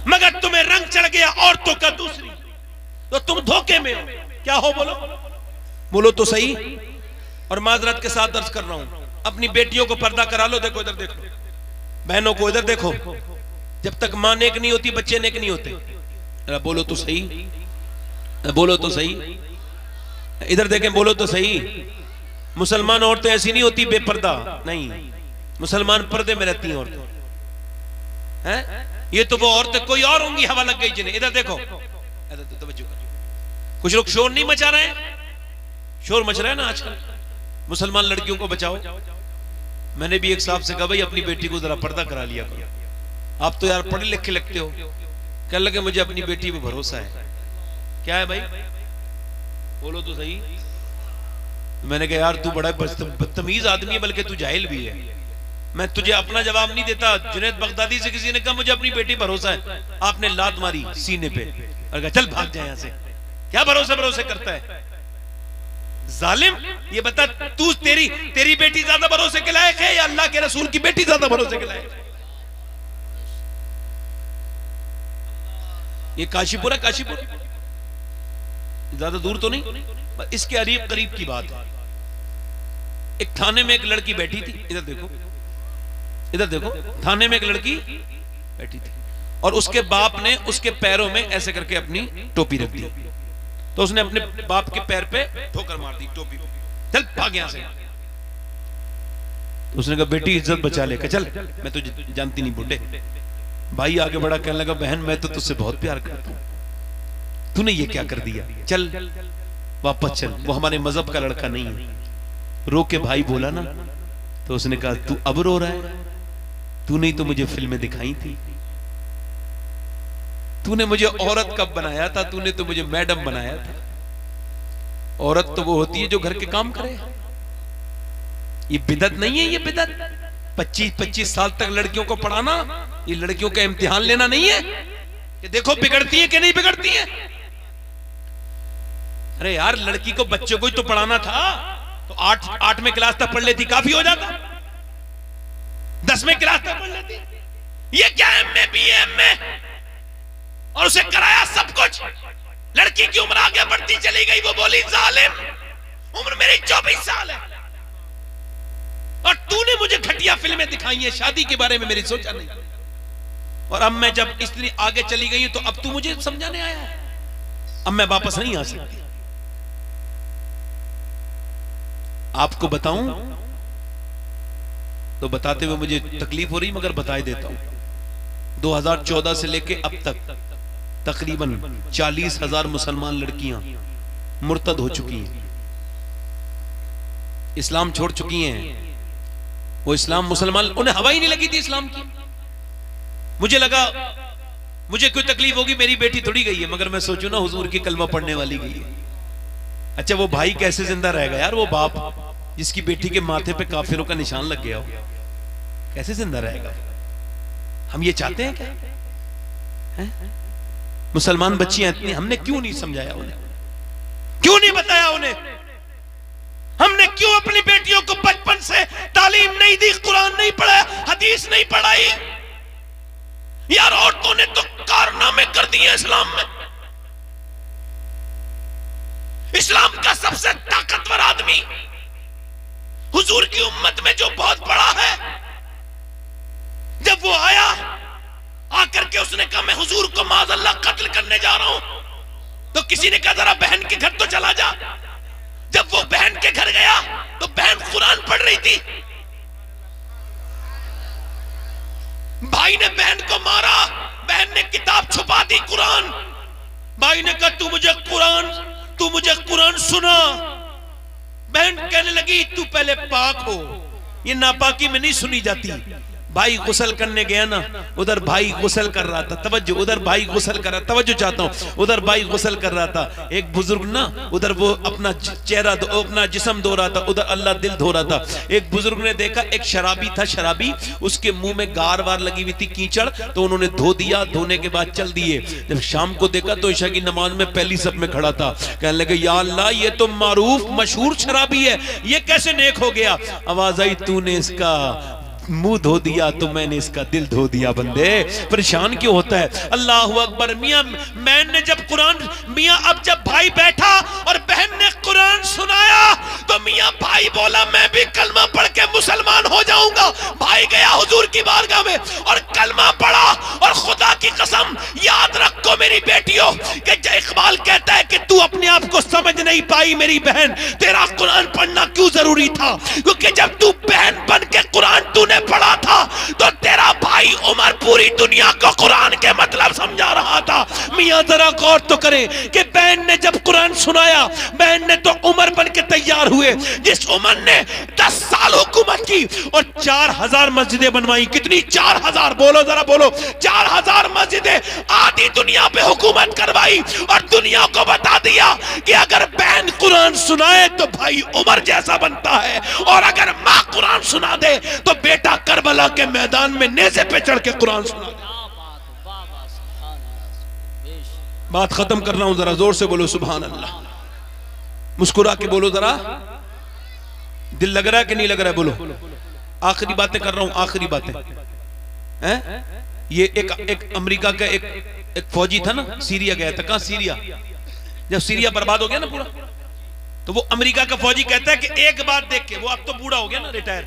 मगर तुम्हें रंग चढ़ गया औरतों का दूसरी, तो तुम धोखे में हो। क्या हो बोलो, बोलो तो सही। और माजरत के साथ अर्ज कर रहा हूं, अपनी बेटियों को पर्दा करा लो। देखो इधर देखो, बहनों को इधर देखो, जब तक मां नेक नहीं होती बच्चे नेक नहीं होते। बोलो तो सही, बोलो तो सही, इधर देखें, बोलो तो सही। मुसलमान औरतें ऐसी नहीं होती बेपर्दा, नहीं, मुसलमान पर्दे में रहती हैं औरतें हैं। ये तो वो औरतें कोई और होंगी, हवा लग गई जिन्हें। इधर देखो, कुछ लोग शोर नहीं मचा रहे हैं, शोर मच रहा है ना आजकल, मुसलमान लड़कियों को बचाओ। मैंने भी एक साहब से कहा भाई अपनी बेटी को जरा पर्दा करा लिया करो, आप तो यार पढ़े लिखे लगते हो। कहने लगे मुझे अपनी बेटी पे भरोसा है। क्या है भाई, बोलो तो सही। मैंने कहा यार तू बड़ा बदतमीज आदमी है, बल्कि तू जाहिल भी है। मैं तुझे अपना जवाब नहीं देता। जुनैद बगदादी से किसी ने कहा मुझे अपनी बेटी भरोसा है, आपने लात मारी सीने पे और कहा चल भाग जाए यहां से। क्या भरोसे करता है जालिम? ये बता, तू तेरी बेटी ज्यादा भरोसे के लायक है या अल्लाह के रसूल की बेटी ज्यादा भरोसे के लायक है? ये काशीपुर है, काशीपुर ज्यादा दूर तो नहीं, इसके करीब की बात है। एक थाने में एक लड़की बैठी थी, इधर देखो, इधर देखो, थाने में एक लड़की बैठी थी और उसके बाप ने उसके पैरों में ऐसे करके अपनी टोपी रख दी। तो उसने अपने बाप के पैर पे ठोकर मार दी टोपी पे, चल भाग यहां से। तो उसने कहा बेटी इज्जत बचा ले। चल मैं तुझे जानती नहीं बुड्ढे। भाई आगे बढ़ा, कहने लगा बहन मैं तो तुझसे बहुत प्यार करता हूं, तूने ये क्या कर दिया, चल वापस चल। वो हमारे मजहब का लड़का नहीं है। रो के भाई बोला ना, तो उसने कहा तू अब रो रहा है, तूने ही तो मुझे फिल्में दिखाई थी, तूने मुझे औरत कब बनाया था, तूने तो मुझे मैडम बनाया था। औरत तो वो होती है जो घर के काम करे। ये बिदत नहीं है, ये बिदत 25-25 साल तक लड़कियों को पढ़ाना, ये लड़कियों का इम्तिहान लेना नहीं है कि देखो बिगड़ती है कि नहीं बिगड़ती है। अरे यार लड़की को, बच्चों को ही तो पढ़ाना था, तो 8वें क्लास तक पढ़ लेती काफी हो जाता, 10वें क्लास तक पढ़ लेती। ये क्या MA BA MA और उसे कराया सब कुछ। लड़की की उम्र आगे बढ़ती चली गई, वो बोली जालिम उम्र मेरी 24 साल है और तूने मुझे घटिया फिल्में दिखाई है, शादी के बारे में मेरी सोचा नहीं। और अब मैं जब इतनी आगे चली गई तो अब तू मुझे समझाने आया है, अब मैं वापस नहीं आ सकती। आपको बताऊं तो बताते हुए मुझे तकलीफ हो रही, मगर बता ही देता हूं। 2014 से लेके अब तक तकरीबन 40,000 मुसलमान लड़कियां मुर्तद हो चुकी हैं, इस्लाम छोड़ चुकी हैं। वो इस्लाम मुसलमान, उन्हें हवा ही नहीं लगी थी इस्लाम की। मुझे लगा मुझे कोई तकलीफ होगी, मेरी बेटी थोड़ी गई है, मगर मैं सोचूं ना हुजूर की कलमा पढ़ने वाली गई है। अच्छा वो भाई कैसे जिंदा रहेगा यार, वो बाप जिसकी बेटी के माथे पे काफिरों का निशान लग गया हो, कैसे जिंदा रहेगा? हम ये चाहते हैं क्या? है? मुसलमान बच्चियां इतनी, हमने क्यों नहीं समझाया उन्हें, क्यों नहीं बताया उन्हें? हमने क्यों अपनी बेटियों को बचपन से तालीम नहीं दी, कुरान नहीं पढ़ाया, हदीस नहीं पढ़ाई? यार औरतों ने तो कारनामे कर दिए इस्लाम में। इस्लाम का सबसे ताकतवर आदमी हुजूर की उम्मत में जो बहुत बड़ा है, जब वो आया आकर के उसने कहा मैं हुजूर को माज़अल्लाह कत्ल करने जा रहा हूं, तो किसी ने कहा जरा बहन के घर तो चला जा। जब वो बहन के घर गया तो बहन कुरान पढ़ रही थी, भाई ने बहन को मारा, बहन ने किताब छुपा दी कुरान। भाई ने कहा तू मुझे कुरान सुना। बहन कहने लगी तू पहले पाक हो, ये नापाकी में नहीं सुनी जाती। भाई गुस्ल करने गया ना, उधर भाई गुस्ल कर रहा था, तवज्जो, उधर भाई गुस्ल कर रहा, तवज्जो चाहता हूं, उधर भाई गुस्ल कर रहा था। एक बुजुर्ग ना उधर वो अपना चेहरा अपना जिस्म धो रहा था, उधर अल्लाह दिल धो रहा था। एक बुजुर्ग ने देखा एक शराबी था, शराबी, उसके मुंह में गार वार लगी हुई थी, कीचड़, तो उन्होंने धो दिया, धोने के बाद चल दिए। जब शाम को देखा तो ईशा की नमाज में पहली सफ में खड़ा था। कहने लगे या अल्लाह ये तो मारूफ मशहूर शराबी है, ये कैसे नेक हो गया? आवाज आई तूने इसका मुंह धो दिया तो मैंने इसका दिल धो दिया। बंदे परेशान क्यों होता है? अल्लाह अकबर। मियां मैंने जब कुरान, मियां अब जब भाई बैठा और बहन ने कुरान सुनाया तो मियां भाई बोला मैं भी कलमा पढ़ के मुसलमान हो जाऊंगा। भाई गया हुजूर की बारगाह में और कलमा पढ़ा। और खुदा की कसम याद रखो मेरी बेटियों कि इकबाल कहता है कि तू अपने आप को समझ नहीं पाई मेरी बहन, तेरा कुरान पढ़ना क्यों जरूरी था? क्योंकि जब तू बहन बन के कुरान तूने पढ़ा था तो तेरा भाई उमर पूरी दुनिया को कुरान के मतलब समझा रहा था। मियां जरा गौर तो करें कि बहन ने जब कुरान सुनाया, बहन ने तो उमर बन के तैयार हुए। जिस उमर ने 10 साल हुकूमत की और 4000 मस्जिदें बनवाई। कितनी? 4000। बोलो जरा बोलो, 4000 मस्जिदें आधी दुनिया पे हुकूमत करवाई और दुनिया को बता दिया कि अगर बहन कुरान सुनाए तो भाई उमर जैसा बनता है, और अगर माँ कुरान सुना दे तो बेटा करबला के मैदान में नेज़े पे चढ़ के कुरान सुना दे। बात खत्म कर रहा हूं, जरा जोर से बोलो सुभान अल्लाह। मुस्कुरा के बोलो जरा, दिल लग रहा है कि नहीं लग रहा है? बोलो। आखिरी बातें कर रहा हूं, आखिरी बातें हैं? ये एक अमेरिका का एक फौजी था ना, सीरिया गया था। कहां? सीरिया। जब सीरिया बर्बाद हो गया ना पूरा, तो वो अमेरिका का फौजी कहता है कि एक बात देख के, वो अब तो बूढ़ा हो गया ना, रिटायर,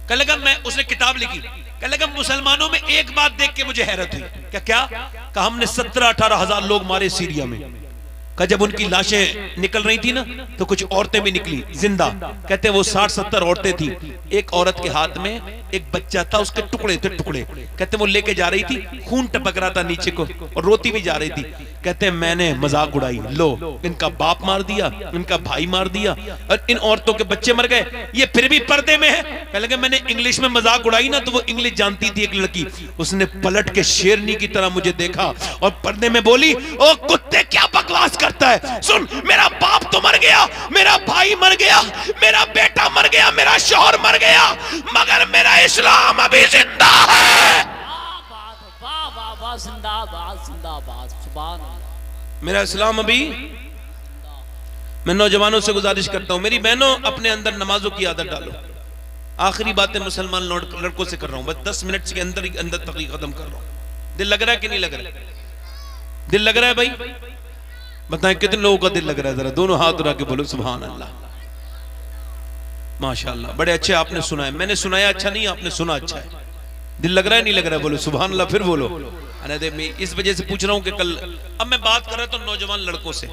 कहने लगा मैं, उसने किताब लिखी, कहने लगा मुसलमानों में एक बात देख के मुझे हैरत हुई। क्या? कहा हमने 17-18 हजार लोग मारे सीरिया में। कहा जब उनकी लाशें निकल रही थी ना तो कुछ औरतें भी निकली जिंदा। कहते वो 60-70 औरतें थी। एक औरत के हाथ में एक बच्चा था, उसके टुकड़े थे, टुकड़े। कहते वो लेके जा रही थी, खून टपक रहा था नीचे को और रोती भी जा रही थी। कहते मैंने मजाक उड़ाई, लो इनका बाप मार दिया, इनका भाई मार दिया और इन औरतों के बच्चे मर गए, ये फिर भी पर्दे में है। कहने लगे मैंने इंग्लिश में मजाक उड़ाई ना, तो वो इंग्लिश जानती थी एक लड़की, उसने पलट के शेरनी की तरह मुझे देखा और पर्दे में बोली ओ कुत्ते क्या बकवास करता है? सुन, मेरा बाप तो मर गया, मेरा भाई मर गया, मेरा बेटा मर गया, मेरा शौहर मर गया, मगर मेरा इस्लाम अभी जिंदा है। जिंदाबाद जिंदाबाद, सुभान अल्लाह। मेरा इस्लाम अभी। मैं नौजवानों से गुजारिश करता हूं, मेरी बहनों अपने अंदर नमाजों की आदत डालो। आखिरी बातें मुसलमान लड़कों से कर रहा हूं, बस 10 मिनट के अंदर तकरीर खत्म कर रहा हूं। दिल लग रहा है कि नहीं लग रहा है? दिल लग रहा है भाई? बताएं कितने लोगों का दिल लग रहा है? जरा दोनों हाथ उठा के बोलो सुभान अल्लाह। माशाअल्लाह, बड़े अच्छे आपने सुना है। मैंने सुनाया अच्छा नहीं, आपने सुना अच्छा है। दिल लग रहा है नहीं लग रहा है? बोलो सुभान अल्लाह, फिर बोलो। मैं इस वजह से पूछ रहा हूं कि कल, अब मैं बात कर रहा था नौजवान लड़कों से।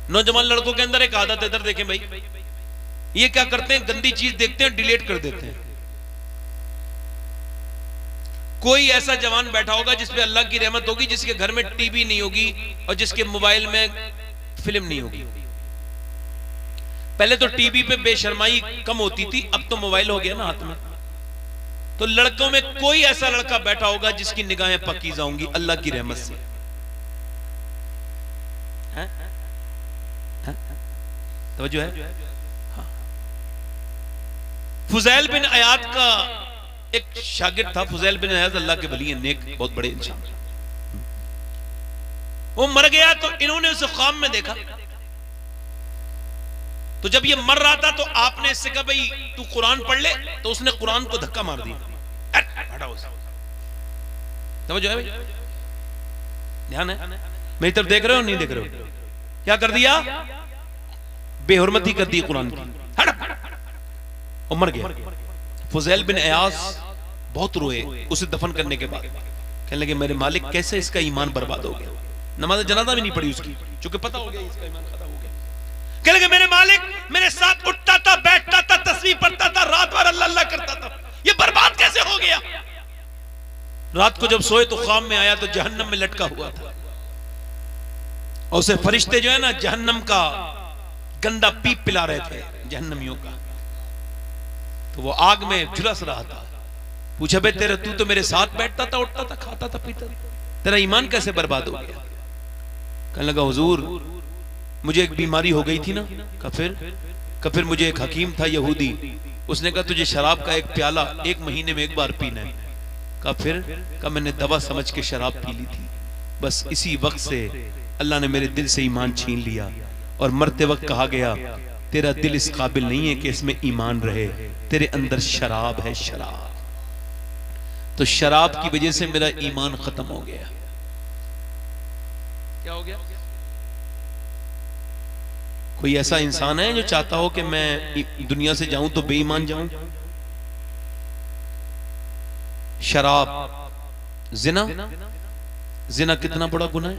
नौजवान लड़कों के अंदर एक आदत है, इधर देखें भाई, ये क्या करते हैं, गंदी चीज देखते हैं डिलीट कर देते हैं। कोई ऐसा जवान बैठा होगा जिस पे अल्लाह की रहमत होगी, जिसके घर में टीवी नहीं होगी और जिसके मोबाइल में फिल्म नहीं होगी। पहले तो टीवी पे बेशर्माई कम होती थी, अब तो मोबाइल हो गया ना हाथ में। तो लड़कों में कोई ऐसा लड़का बैठा होगा जिसकी निगाहें पकीज़ा होंगी अल्लाह की रहमत से। तवज्जो है? हाँ। फुजैल बिन अयाद का एक शागिर्द था। फुजैल बिन अयाद अल्लाह के वली हैं, नेक, बहुत बड़े इंसान। वो मर गया तो इन्होंने उसे ख्वाब में देखा। तो जब ये मर रहा था तो आपने इससे कहा भाई तू कुरान पढ़ ले, तो उसने कुरान को धक्का मार दिया। हटाओ, समझो है भाई? ध्यान है? मेरी तरफ देख रहे हो नहीं देख रहे हो? क्या कर दिया? बेहुरमती कर दी कुरान की। हट, और मर गया। फुजैल बिन अयास बहुत रोए उसे दफन करने के बाद। कहने लगे मेरे मालिक कैसे इसका ईमान बर्बाद हो गया। नमाज जनाजा भी नहीं पड़ी उसकी, क्योंकि पता हो गया इसका ईमान खत्म हो गया। कहने लगे मेरे मालिक मेरे साथ उठता था, बैठता था, तस्बीह पढ़ता था, रात भर अल्लाह अल्लाह करता था, ये बर्बाद कैसे हो गया? रात को जब सोए तो ख्वाब में आया तो जहन्नम में लटका हुआ था, और उसे फरिश्ते जो है ना जहन्नम का गंदा पीप पिला रहे थे जहन्नमियों का। तो वो आग में झुलस रहा था। पूछा बे तेरे, तू तो मेरे साथ बैठता था, उठता था, खाता था, पीता था, तेरा ईमान कैसे बर्बाद हो गया? कहने लगा हुजूर मुझे एक बीमारी हो गई थी ना। फिर मुझे एक हकीम था यहूदी, उसने कहा तुझे शराब का एक प्याला 1 महीने में एक बार पीना है। कहा मैंने दवा समझ के शराब पी ली थी, बस इसी वक्त से अल्लाह ने मेरे दिल से ईमान छीन लिया, और मरते वक्त कहा गया तेरा दिल इस काबिल नहीं है कि इसमें ईमान रहे, तेरे अंदर शराब है, शराब। तो शराब की वजह से मेरा ईमान खत्म हो गया। क्या हो गया? कोई ऐसा इंसान है जो चाहता हो कि मैं दुनिया से जाऊं तो बेईमान जाऊं? शराब, जिना कितना बड़ा गुनाह है।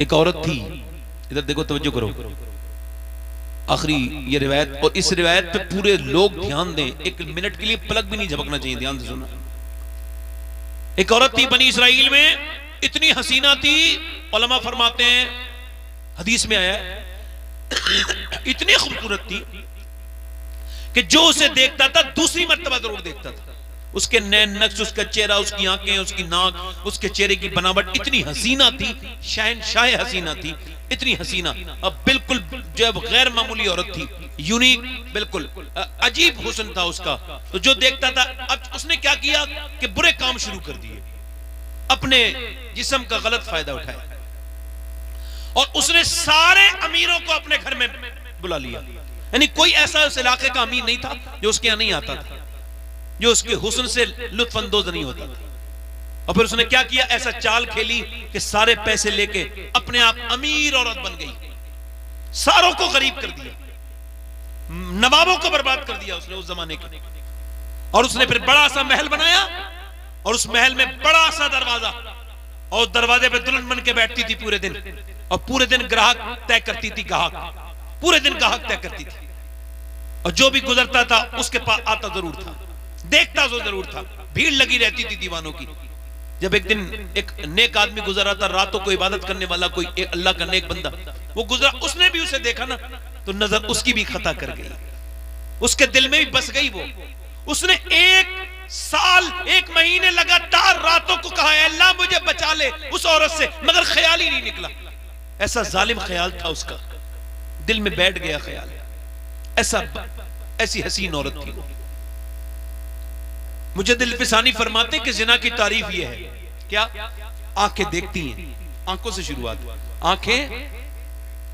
एक औरत थी, इधर देखो, तवज्जो करो, आखिरी ये रिवायत, और इस रिवायत पे पूरे लोग ध्यान दें, 1 मिनट के लिए पलक भी नहीं झपकना चाहिए, ध्यान से सुनना। एक औरत थी बनी इसराइल में, इतनी हसीना थी, उलमा फरमाते हैं, हदीस में आया है, इतनी खूबसूरत थी कि जो उसे देखता था दूसरी मर्तबा जरूर देखता था। उसके नैन नक्श, उसका चेहरा, उसकी आंखें, उसकी नाक, उसके चेहरे की बनावट इतनी हसीना थी, शहनशाह हसीना थी, इतनी हसीना। अब बिल्कुल जब गैर मामूली औरत थी, यूनिक, बिल्कुल अजीब हुस्न था उसका। तो जो देखता था, अब उसने क्या किया कि बुरे काम शुरू कर दिए, अपने जिस्म का गलत फायदा उठाया, और उसने सारे अमीरों को अपने घर में बुला लिया। यानी कोई ऐसा उस इलाके का अमीर नहीं था जो उसके यहां नहीं आता था, जो उसके हुस्न से लुत्फ अंदोज नहीं होता था। और फिर उसने क्या किया, ऐसा चाल खेली कि सारे पैसे लेके अपने आप अमीर औरत बन गई, सारों को गरीब कर दिया, नवाबों को बर्बाद कर दिया उसने उस जमाने के। और उसने फिर बड़ा सा महल बनाया, और उस महल में बड़ा सा दरवाजा, और दरवाजे पे दुल्हन बन के बैठती थी पूरे दिन, और पूरे दिन ग्राहक तय करती थी, ग्राहक पूरे दिन ग्राहक तय करती थी, और जो भी गुजरता था उसके पास आता जरूर था, देखता जरूर था, भीड़ लगी रहती थी दीवानों की। जब एक दिन एक नेक आदमी गुजरा था, रातों को इबादत करने वाला कोई एक अल्लाह का नेक बंदा, वो गुजरा, उसने भी उसे देखा ना, तो नजर उसकी भी खता कर गई, उसके दिल में भी बस गई वो। उसने 1 साल 1 महीने लगातार रातों को कहा अल्लाह मुझे बचा ले उस औरत से, मगर ख्याल ही नहीं निकला। ऐसा जालिम ख्याल था उसका, दिल में बैठ गया ख्याल, ऐसी हसीन औरत थी वो। मुझे दिल पिसानी फरमाते कि जिना की तारीफ ये है, क्या? आंखें देखती हैं, आंखों से शुरुआत, आंखें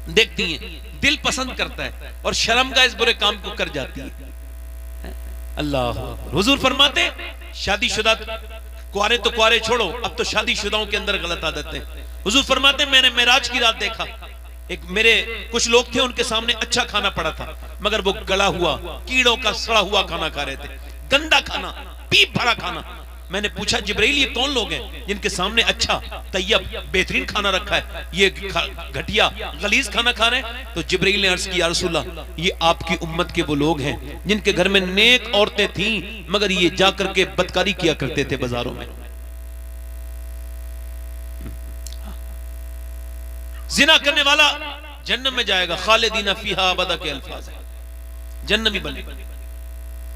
देखती हैं, दिल पसंद करता है, और शर्म का इस बुरे काम को कर जाती है। अल्लाह, हुजूर फरमाते शादीशुदा, कुआरे तो कुआरे छोड़ो, अब तो शादीशुदाओं के अंदर गलत आदत है। हुजूर फरमाते मैंने मेराज की रात देखा, एक मेरे कुछ लोग थे, उनके सामने अच्छा खाना पड़ा था, मगर वो गला हुआ कीड़ों का सड़ा हुआ खाना खा रहे थे, गंदा खाना, पीप भरा खाना। मैंने पूछा जिब्राइल ये कौन लोग हैं जिनके सामने अच्छा तैयब बेहतरीन खाना रखा है, ये घटिया गलीज खाना खा रहे हैं? तो जिब्राइल ने अर्ज किया, या रसूलल्लाह ये आपकी उम्मत के वो लोग हैं जिनके घर में नेक औरतें थीं मगर ये जाकर के बदकारी किया करते थे बाजारों में। जिना करने वाला जन्नत में जाएगा, खालिदीना फीहा अबदा के अल्फाज है, जन्नती बनेगा।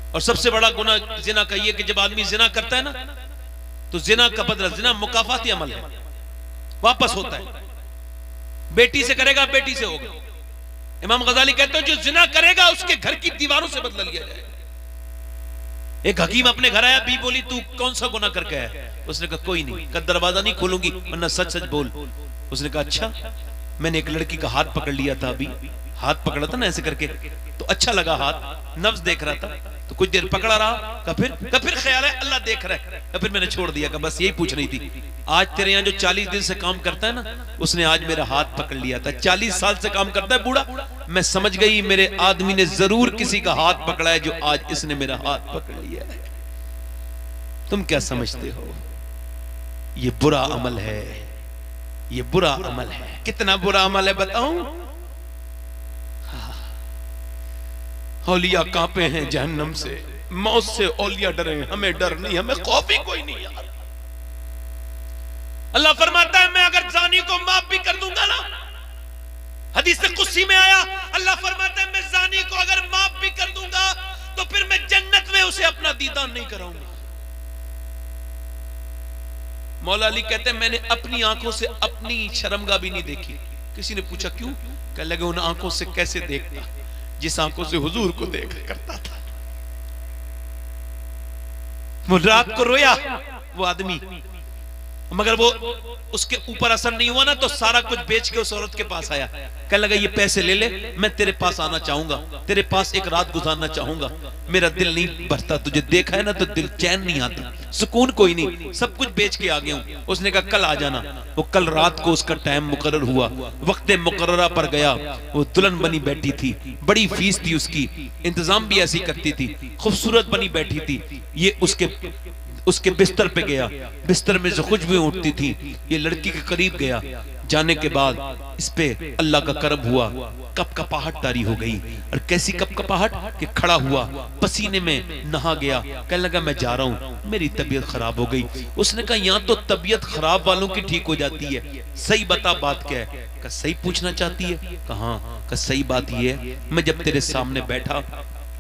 और सबसे बड़ा गुनाह जिना का ये कि जब आदमी जिना करता है ना तो जिना का बदला, जिना मुकाफाती अमल है, वापस होता है। बेटी से करेगा बेटी से होगा। इमाम गजाली कहते हैं जो जिना करेगा उसके घर की दीवारों से बदला लिया जाएगा। एक हकीम अपने घर आया, बी बोली तू कौन सा गुनाह करके आया? उसने कहा कोई नहीं, कल दरवाजा नहीं खोलूंगी वरना सच सच बोल। उसने कहा अच्छा, मैंने एक लड़की का हाथ पकड़ लिया था, अभी हाथ पकड़ा था ना ऐसे करके, तो अच्छा लगा, हाथ नफ्स देख रहा था, तो कुछ देर पकड़ा रहा, का फिर ख्याल है अल्लाह देख रहा है, फिर मैंने छोड़ दिया। बस यही पूछ रही थी, आज तेरे यहाँ जो 40 दिन से काम करता है ना, उसने आज मेरा हाथ पकड़ लिया था। 40 साल से काम करता है बूढ़ा, मैं समझ गई मेरे आदमी ने जरूर किसी का हाथ पकड़ा है जो आज इसने मेरा हाथ पकड़ लिया है। तुम क्या समझते हो? ये बुरा अमल है, ये बुरा अमल है। कितना बुरा अमल है बताऊं? औलिया कांपे हैं जहन्नम से, मौत से औलिया डरे, हमें डर नहीं, हमें खौफ ही कोई नहीं यार। अल्लाह फरमाता है मैं अगर जानी को माफ भी कर दूंगा ना, हदीस कुदसी में आया, अल्लाह फरमाता है मैं जानी को अगर माफ भी कर दूंगा तो फिर मैं जन्नत में उसे अपना दीदार नहीं कराऊंगा। मौला अली कहते हैं मैंने अपनी आंखों से अपनी शर्मगाह भी नहीं देखी। किसी ने पूछा क्यों? कहने लगे उन आंखों से कैसे देखता जिस आंखों से हुजूर को देखा करता था। वो रात को रोया वो आदमी, मगर वो उसके ऊपर असर नहीं हुआ ना, तो सारा कुछ बेच के उस औरत के पास आया। कहने लगा ये पैसे ले ले, मैं तेरे पास आना चाहूंगा, तेरे पास एक रात गुजारना चाहूंगा, मेरा दिल नहीं भरता, तुझे देखा है ना तो दिल चैन नहीं आता, सुकून कोई नहीं, सब कुछ बेच के आ गया हूं। उसने कहा कल आ जाना। वो कल रात को उसका टाइम मुकर्रर हुआ, वक्त मुकर्ररा पर गया। वो दुल्हन बनी बैठी थी, बड़ी फीस थी उसकी, इंतजाम भी ऐसी करती थी, खूबसूरत बनी बैठी थी। ये उसके बिस्तर पे गया, बिस्तर में से खुशबू उठती थी। ये लड़की के करीब गया, जाने के बाद इस पे अल्लाह का करम हुआ, कपकपाहट तारी हो गई। और कैसी कपकपाहट कि खड़ा हुआ, पसीने में नहा गया, कहने लगा मैं जा रहा हूं, मेरी तबीयत खराब हो गई। उसने कहा यहाँ तो तबीयत खराब वालों की ठीक हो जाती है, सही बता बात क्या है? कहा सही पूछना चाहती है? कहा सही बात ये है, मैं जब तेरे सामने बैठा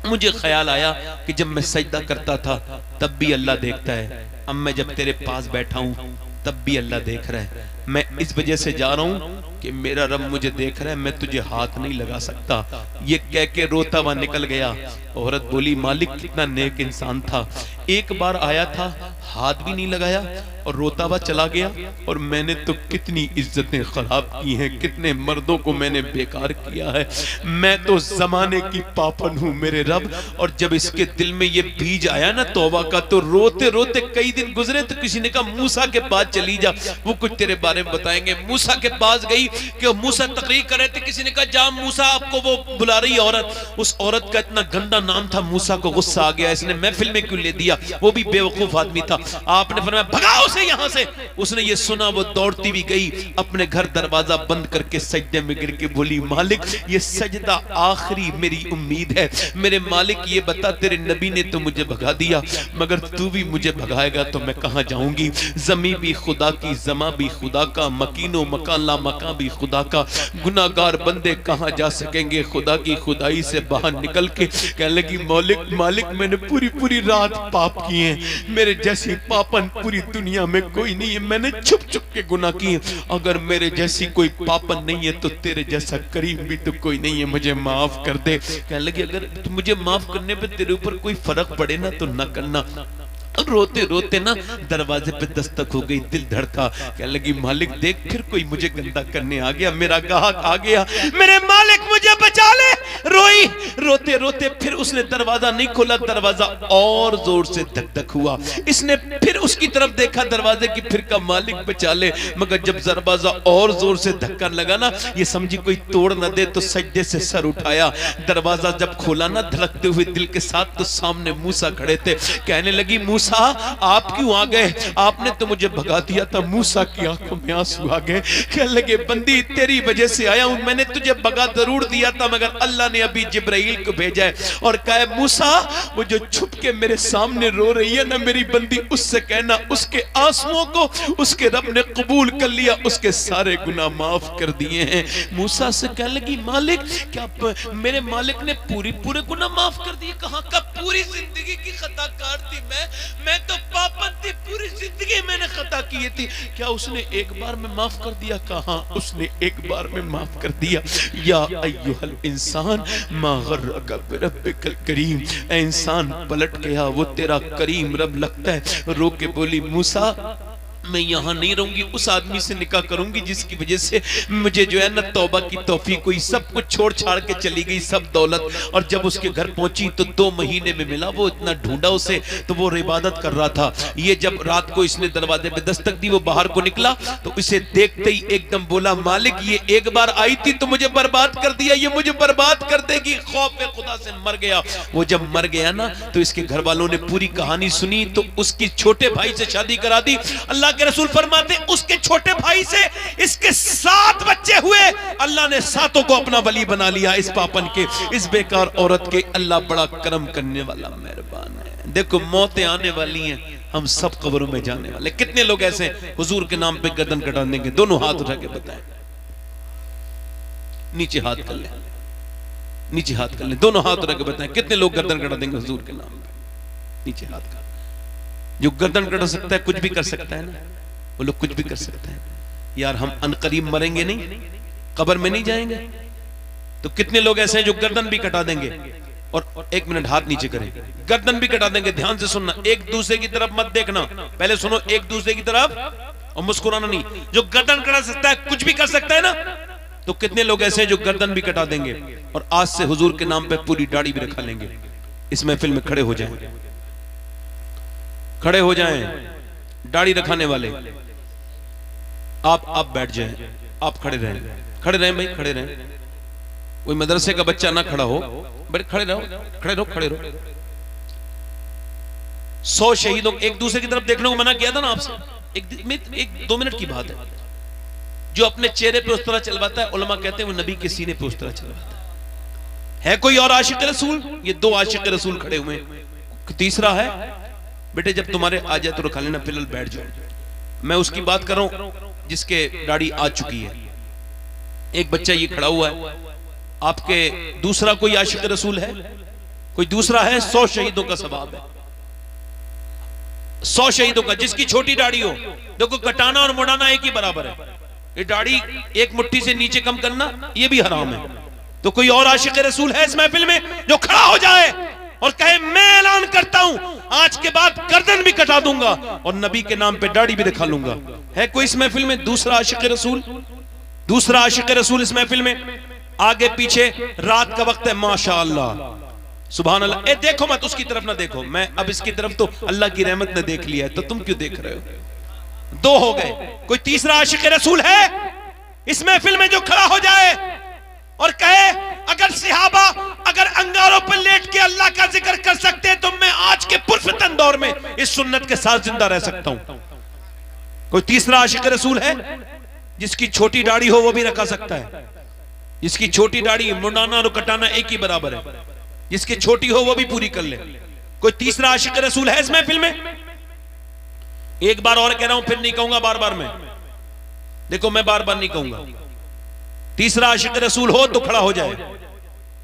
मुझे ख्याल आया कि जब मैं सजदा करता था तब भी अल्लाह देखता है, अब मैं जब तेरे पास बैठा हूं तब भी अल्लाह देख रहा है। मैं इस वजह से जा रहा हूं कि मेरा रब मुझे देख रहा है, मैं तुझे हाथ नहीं लगा सकता। ये कह के रोता हुआ निकल गया। औरत बोली मालिक कितना नेक इंसान था, एक बार आया था हाथ भी नहीं लगाया और रोता हुआ चला गया, और मैंने तो कितनी इज्जतें खराब की हैं, कितने मर्दों को मैंने बेकार किया है। मैं तो जमाने की पापन हूं मेरे रब। और जब इसके दिल में ये बीज आया ना तौबा का, तो रोते रोते कई दिन गुजरे। तो किसी ने कहा मूसा के पास चली जा, वो कुछ तेरे बारे में बताएंगे। मूसा के पास गई कि मूसा तकरीर कर रहे थे, किसी ने कहा जा मूसा, आपको वो बुला रही औरत। उस औरत का इतना गंदा नाम था, मूसा को गुस्सा आ गया, इसने महफिल में क्यों ले दिया, वो भी बेवकूफ आदमी था। आपने फरमाया भगाओ उसे यहां से। उसने ये सुना, वो दौड़ती भी गई, अपने घर दरवाजा बंद करके सजदे में गिर के बोली मालिक ये सजदा आखिरी मेरी उम्मीद है, मेरे मालिक ये बता तेरे नबी ने तो मुझे भगा दिया, मगर तू भी मुझे भगाएगा तो मैं कहां जाऊंगी? जमी भी खुदा की, जमा भी खुदा का, मकीनो मकाला मका भी खुदा का, गुनाहगार बंदे कहां जा सकेंगे खुदा की खुदाई से बाहर निकल के। कहने लगी मालिक मालिक मैंने पूरी पूरी रात पाप किए, मेरे जैसी पापन पूरी दुनिया में कोई नहीं है, मैंने छुप छुप के गुनाह किए, अगर मेरे जैसी कोई पापन नहीं है तो तेरे जैसा करीम भी तो कोई नहीं है, मुझे माफ कर दे। कहने लगी अगर मुझे माफ करने पे तेरे ऊपर कोई फर्क पड़े ना तो न करना। रोते रोते ना दरवाजे पे दस्तक हो गई, दिल धड़का। कहने लगी मालिक देख फिर कोई मुझे गंदा करने आ गया, मेरा गाहक आ गया, मेरे मालिक मुझे बचा ले। रोई, रोते रोते फिर उसने दरवाजा नहीं खोला, दरवाजा और जोर से धक धक हुआ। इसने फिर उसकी तरफ देखा दरवाजे की, फिर का मालिक बचा ले, मगर जब दरवाजा और जोर से धक्का लगा ना, ये समझी कोई तोड़ न दे, तो सजदे से सर उठाया। दरवाजा जब खोला ना धड़कते हुए दिल के साथ, तो सामने मूसा खड़े थे। कहने लगी मूसा मूसा आप क्यों आ गए, आपने तो मुझे भगा दिया था। मूसा की आंखों में आंसू आ गए, कहने लगे बंदी तेरी वजह से आया हूं, मैंने तुझे भगा जरूर दिया था मगर अल्लाह ने अभी जिब्राइल को भेजा है और कहा मूसा वो जो छुप के मेरे सामने रो रही है ना मेरी बंदी, उससे कहना उसके आंसुओं को उसके रब ने कबूल कर लिया, उसके सारे गुनाह माफ कर दिए हैं। मूसा से कहने लगी मालिक क्या मेरे मालिक ने पूरे गुनाह माफ कर दिए? कहां का पूरी जिंदगी की खताकार थी मैं तो पापन थी, पूरी जिंदगी मैंने खता की थी, क्या उसने एक बार में माफ कर दिया? कहां उसने एक बार में माफ कर दिया। या अय्युहल इंसान मा गर्रका बिरब्बिकल करीम, ऐ इंसान पलट गया वो तेरा करीम रब लगता है। रो के बोली मूसा मैं यहां नहीं रहूंगी, उस आदमी से निकाह करूंगी जिसकी वजह से मुझे जो है ना तौबा की तौफीक हुई, सब कुछ छोड़ छाड़ के चली गई सब दौलत, और जब उसके घर पहुंची तो 2 महीने में मिला, वो इतना ढूंढा उसे तो वो इबादत कर रहा था। ये जब रात को इसने दरवाजे पे दस्तक दी, वो बाहर को निकला तो इसे देखते ही एकदम बोला मालिक ये एक बार आई थी तो मुझे बर्बाद कर दिया, ये मुझे बर्बाद कर देगी, खौफ खुदा से मर गया। वो जब मर गया ना तो इसके घर वालों ने पूरी कहानी सुनी तो उसकी छोटे भाई से शादी करा दी। अल्लाह के रसूल फरमाते उसके छोटे भाई से इसके 7 बच्चे हुए, अल्लाह ने 7 को अपना वली बना लिया। इस पापन के इस बेकार औरत के अल्लाह बड़ा करम करने वाला मेहरबान है। देखो मौतें आने वाली हैं, हम सब कब्रों में जाने वाले। कितने लोग ऐसे हुजूर के नाम पे गर्दन कटा देंगे? दोनों हाथ उठा के बताएं, नीचे हाथ कर ले, नीचे हाथ कर ले, दोनों हाथ उठा के बताएं कितने लोग गर्दन कटा देंगे हुजूर के नाम पे? नीचे हाथ कर। जो गर्दन कटा सकता है कुछ भी कर सकता है ना, वो लोग कुछ भी कर सकते हैं। यार हम अनकरीब मरेंगे नहीं, कब्र में नहीं जाएंगे, तो कितने लोग ऐसे हैं जो गर्दन भी कटा देंगे। और 1 मिनट हाथ नीचे करें, गर्दन भी कटा देंगे। ध्यान से सुनना, एक दूसरे की तरफ मत देखना, पहले सुनो एक दूसरे की तरफ और मुस्कुराना नहीं। जो गर्दन कटा सकता है कुछ भी कर सकता है ना, तो कितने लोग ऐसे हैं जो गर्दन भी कटा देंगे और आज से हुजूर के नाम पे पूरी दाढ़ी भी रखा लेंगे। इस महफिल में खड़े हो जाएं, खड़े हो जाएं दाढ़ी रखाने वाले। आप बैठ जाएं, आप खड़े रहें, खड़े रहें भाई, खड़े रहें। कोई मदरसे का बच्चा ना खड़ा हो, बड़े खड़े रहो, खड़े रहो, खड़े रहो। 100 शहीदों एक दूसरे की तरफ देखने को मना किया था ना आपसे, एक 2 मिनट की बात है। जो अपने चेहरे पे उस तरह चलवाता है, उलमा कहते हैं वो नबी के सीने पे उस तरह चलवाता है। कोई और आशिक रसूल? ये 2 आशिक रसूल खड़े हुए हैं, तीसरा है बेटे जब तुम्हारे आ जाए तो रखा लेना, फिलहाल बैठ जाओ। मैं उसकी बात कर रहा हूं जिसके दाढ़ी आ चुकी है। एक बच्चा ये खड़ा हुआ है, आपके दूसरा कोई आशिक रसूल है? कोई दूसरा है? 100 शहीदों का सवाब है, 100 शहीदों का, जिसकी छोटी दाढ़ी हो। देखो कटाना और मुड़ाना एक ही बराबर है। ये दाढ़ी एक मुट्ठी से नीचे कम करना ये भी हराम है। तो कोई और आशिक रसूल है इस महफिल में जो खड़ा हो जाए और कहे मैं ऐलान करता हूं आज के बाद गर्दन भी कटा दूंगा और नबी के नाम पे दाढ़ी भी दिखा लूंगा? है कोई इस महफिल में दूसरा आशिक रसूल? दूसरा आशिक रसूल इस महफिल में? आगे पीछे, रात का वक्त है, माशाअल्लाह सुभान अल्लाह। देखो मत, उसकी तरफ ना देखो, मैं अब इसकी तरफ तो अल्लाह की रहमत ने देख लिया है, तो तुम क्यों देख रहे हो? 2 हो गए। कोई तीसरा आशिक रसूल है इस महफिल में जो खड़ा हो जाए और कहे अगर सहाबा अगर अंगारों पर लेट के अल्लाह का जिक्र कर सकते तो मैं आज के पुरफितन दौर में इस सुन्नत के साथ जिंदा रह सकता हूं? कोई तीसरा आशिक रसूल है? जिसकी छोटी दाढ़ी हो वो भी रखा सकता है, जिसकी छोटी दाढ़ी, मुंडाना और कटाना एक ही बराबर है, जिसकी छोटी हो वो भी पूरी कर ले। कोई तीसरा आशिक रसूल है इस महफिल में? एक बार और कह रहा हूं, फिर नहीं कहूंगा बार बार मैं, देखो मैं बार बार नहीं कहूंगा। तीसरा आशिक रसूल हो तो खड़ा हो जाए।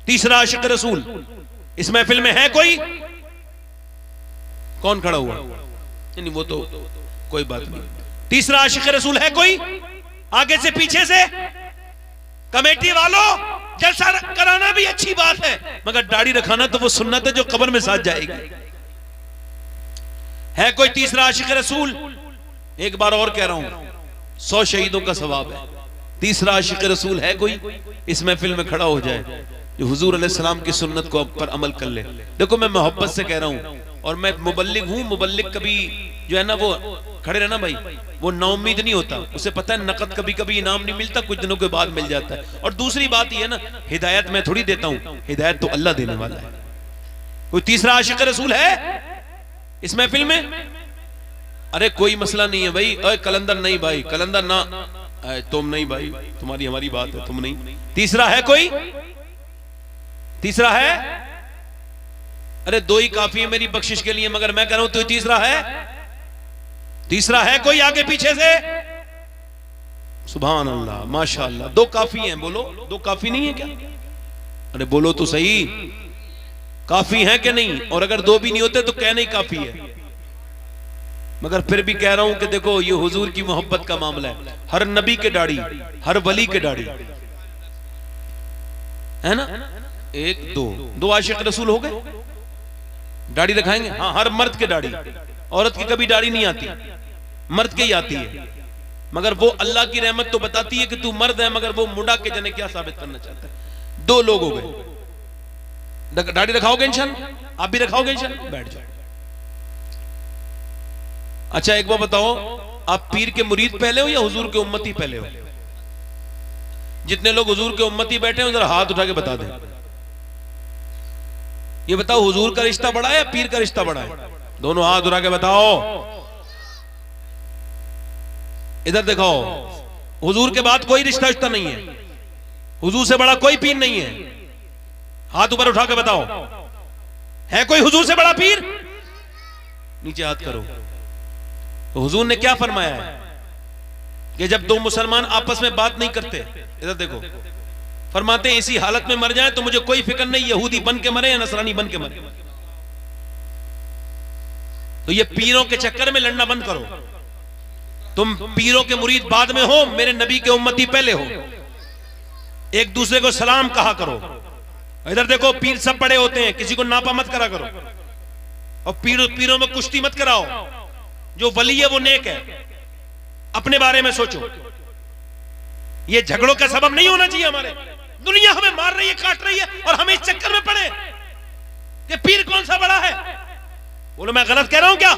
तीसरा आशिक रसूल इस महफिल में है कोई? कौन खड़ा हुआ? नहीं वो तो कोई बात नहीं। तीसरा आशिक रसूल है कोई? आगे से पीछे से? कमेटी वालों जलसा कराना भी अच्छी बात है, मगर दाढ़ी रखाना तो वो सुन्नत है जो कब्र में साथ जाएगी। है कोई तीसरा आशिक रसूल? एक बार और कह रहा हूं, 100 शहीदों का सवाब है। तीसरा आशिक रसूल है कोई इस महफिल में खड़ा हो जाए जो हुजूर अलैहिस्सलाम की सुन्नत को पर अमल कर ले? देखो मैं मोहब्बत से कह रहा हूं और मैं मुबल्लिग हूं। मुबल्लिग कभी जो है ना वो खड़े रहना भाई, वो नाउम्मीद नहीं होता, उसे पता है नकद कभी कभी इनाम नहीं मिलता, कुछ दिनों के बाद मिल जाता है। और दूसरी बात ये है ना, हिदायत मैं थोड़ी देता हूं, हिदायत तो अल्लाह देने वाला है। कोई तीसरा आशिक रसूल है? इस महफिल में? अरे कोई मसला नहीं है भाई। अरे कलंदर नहीं भाई, कलंदर ना, तुम नहीं भाई, तुम्हारी हमारी बात है, तुम नहीं। तीसरा है कोई? तीसरा है? अरे दो ही काफी है मेरी बख्शिश के लिए, मगर मैं कह रहा हूं तो तीसरा है? तीसरा है कोई आगे पीछे से? सुभान अल्लाह, माशाअल्लाह। दो काफी हैं, बोलो दो काफी नहीं है क्या? अरे बोलो तो सही, काफी है कि नहीं? और अगर दो भी नहीं होते तो कहना ही काफी है। मगर फिर भी कह रहा हूं कि देखो ये हुजूर की मोहब्बत का मामला है। हर नबी के दाढ़ी, हर वली के दाढ़ी है ना। एक दो आशिक रसूल हो गए, दाढ़ी दिखाएंगे। हाँ, हर मर्द के दाढ़ी, औरत की कभी दाढ़ी नहीं आती, मर्द के ही आती है। मगर वो अल्लाह की रहमत तो बताती है कि तू मर्द है, मगर वो मुड़ा के जने क्या साबित करना चाहता है। दो लोग हो गए। दाढ़ी रखाओगे इंशाल्लाह? आप भी रखाओगे इंशाल्लाह? बैठ जाओ। अच्छा एक बार बताओ, आप पीर के मुरीद पहले हो या हुजूर के उम्मती पहले हो? जितने लोग हुजूर के उम्मती बैठे हैं जरा हाथ उठा के बता दें। ये बताओ, हुजूर का रिश्ता बड़ा है या पीर का रिश्ता बड़ा है? दोनों हाथ उठा के बताओ। इधर देखो, हुजूर के बाद कोई रिश्ता नहीं है, हुजूर से बड़ा कोई पीर नहीं है। हाथ ऊपर उठा के बताओ, है कोई हुजूर से बड़ा पीर? नीचे हाथ करो। तो हुजूर ने क्या फरमाया है कि जब दो मुसलमान आपस में बात नहीं करते, इधर देखो, फरमाते हैं इसी हालत में मर जाए तो मुझे कोई फिक्र नहीं, यहूदी बन के मरे या नसरानी बन के मरे। तो ये पीरों के चक्कर में लड़ना बंद करो। तुम पीरों के मुरीद बाद में हो, मेरे नबी के उम्मती पहले हो। एक दूसरे को सलाम कहा करो। इधर देखो, पीर सब बड़े होते हैं, किसी को नापा मत करा करो। और पीरों में कुश्ती मत कराओ। जो वली है वो नेक है, अपने बारे में सोचो। ये झगड़ों का सबब नहीं होना चाहिए हमारे। दुनिया हमें मार रही है, काट रही है, और हम इस चक्कर में पड़े कि पीर कौन सा बड़ा है। बोलो मैं गलत कह रहा हूं क्या?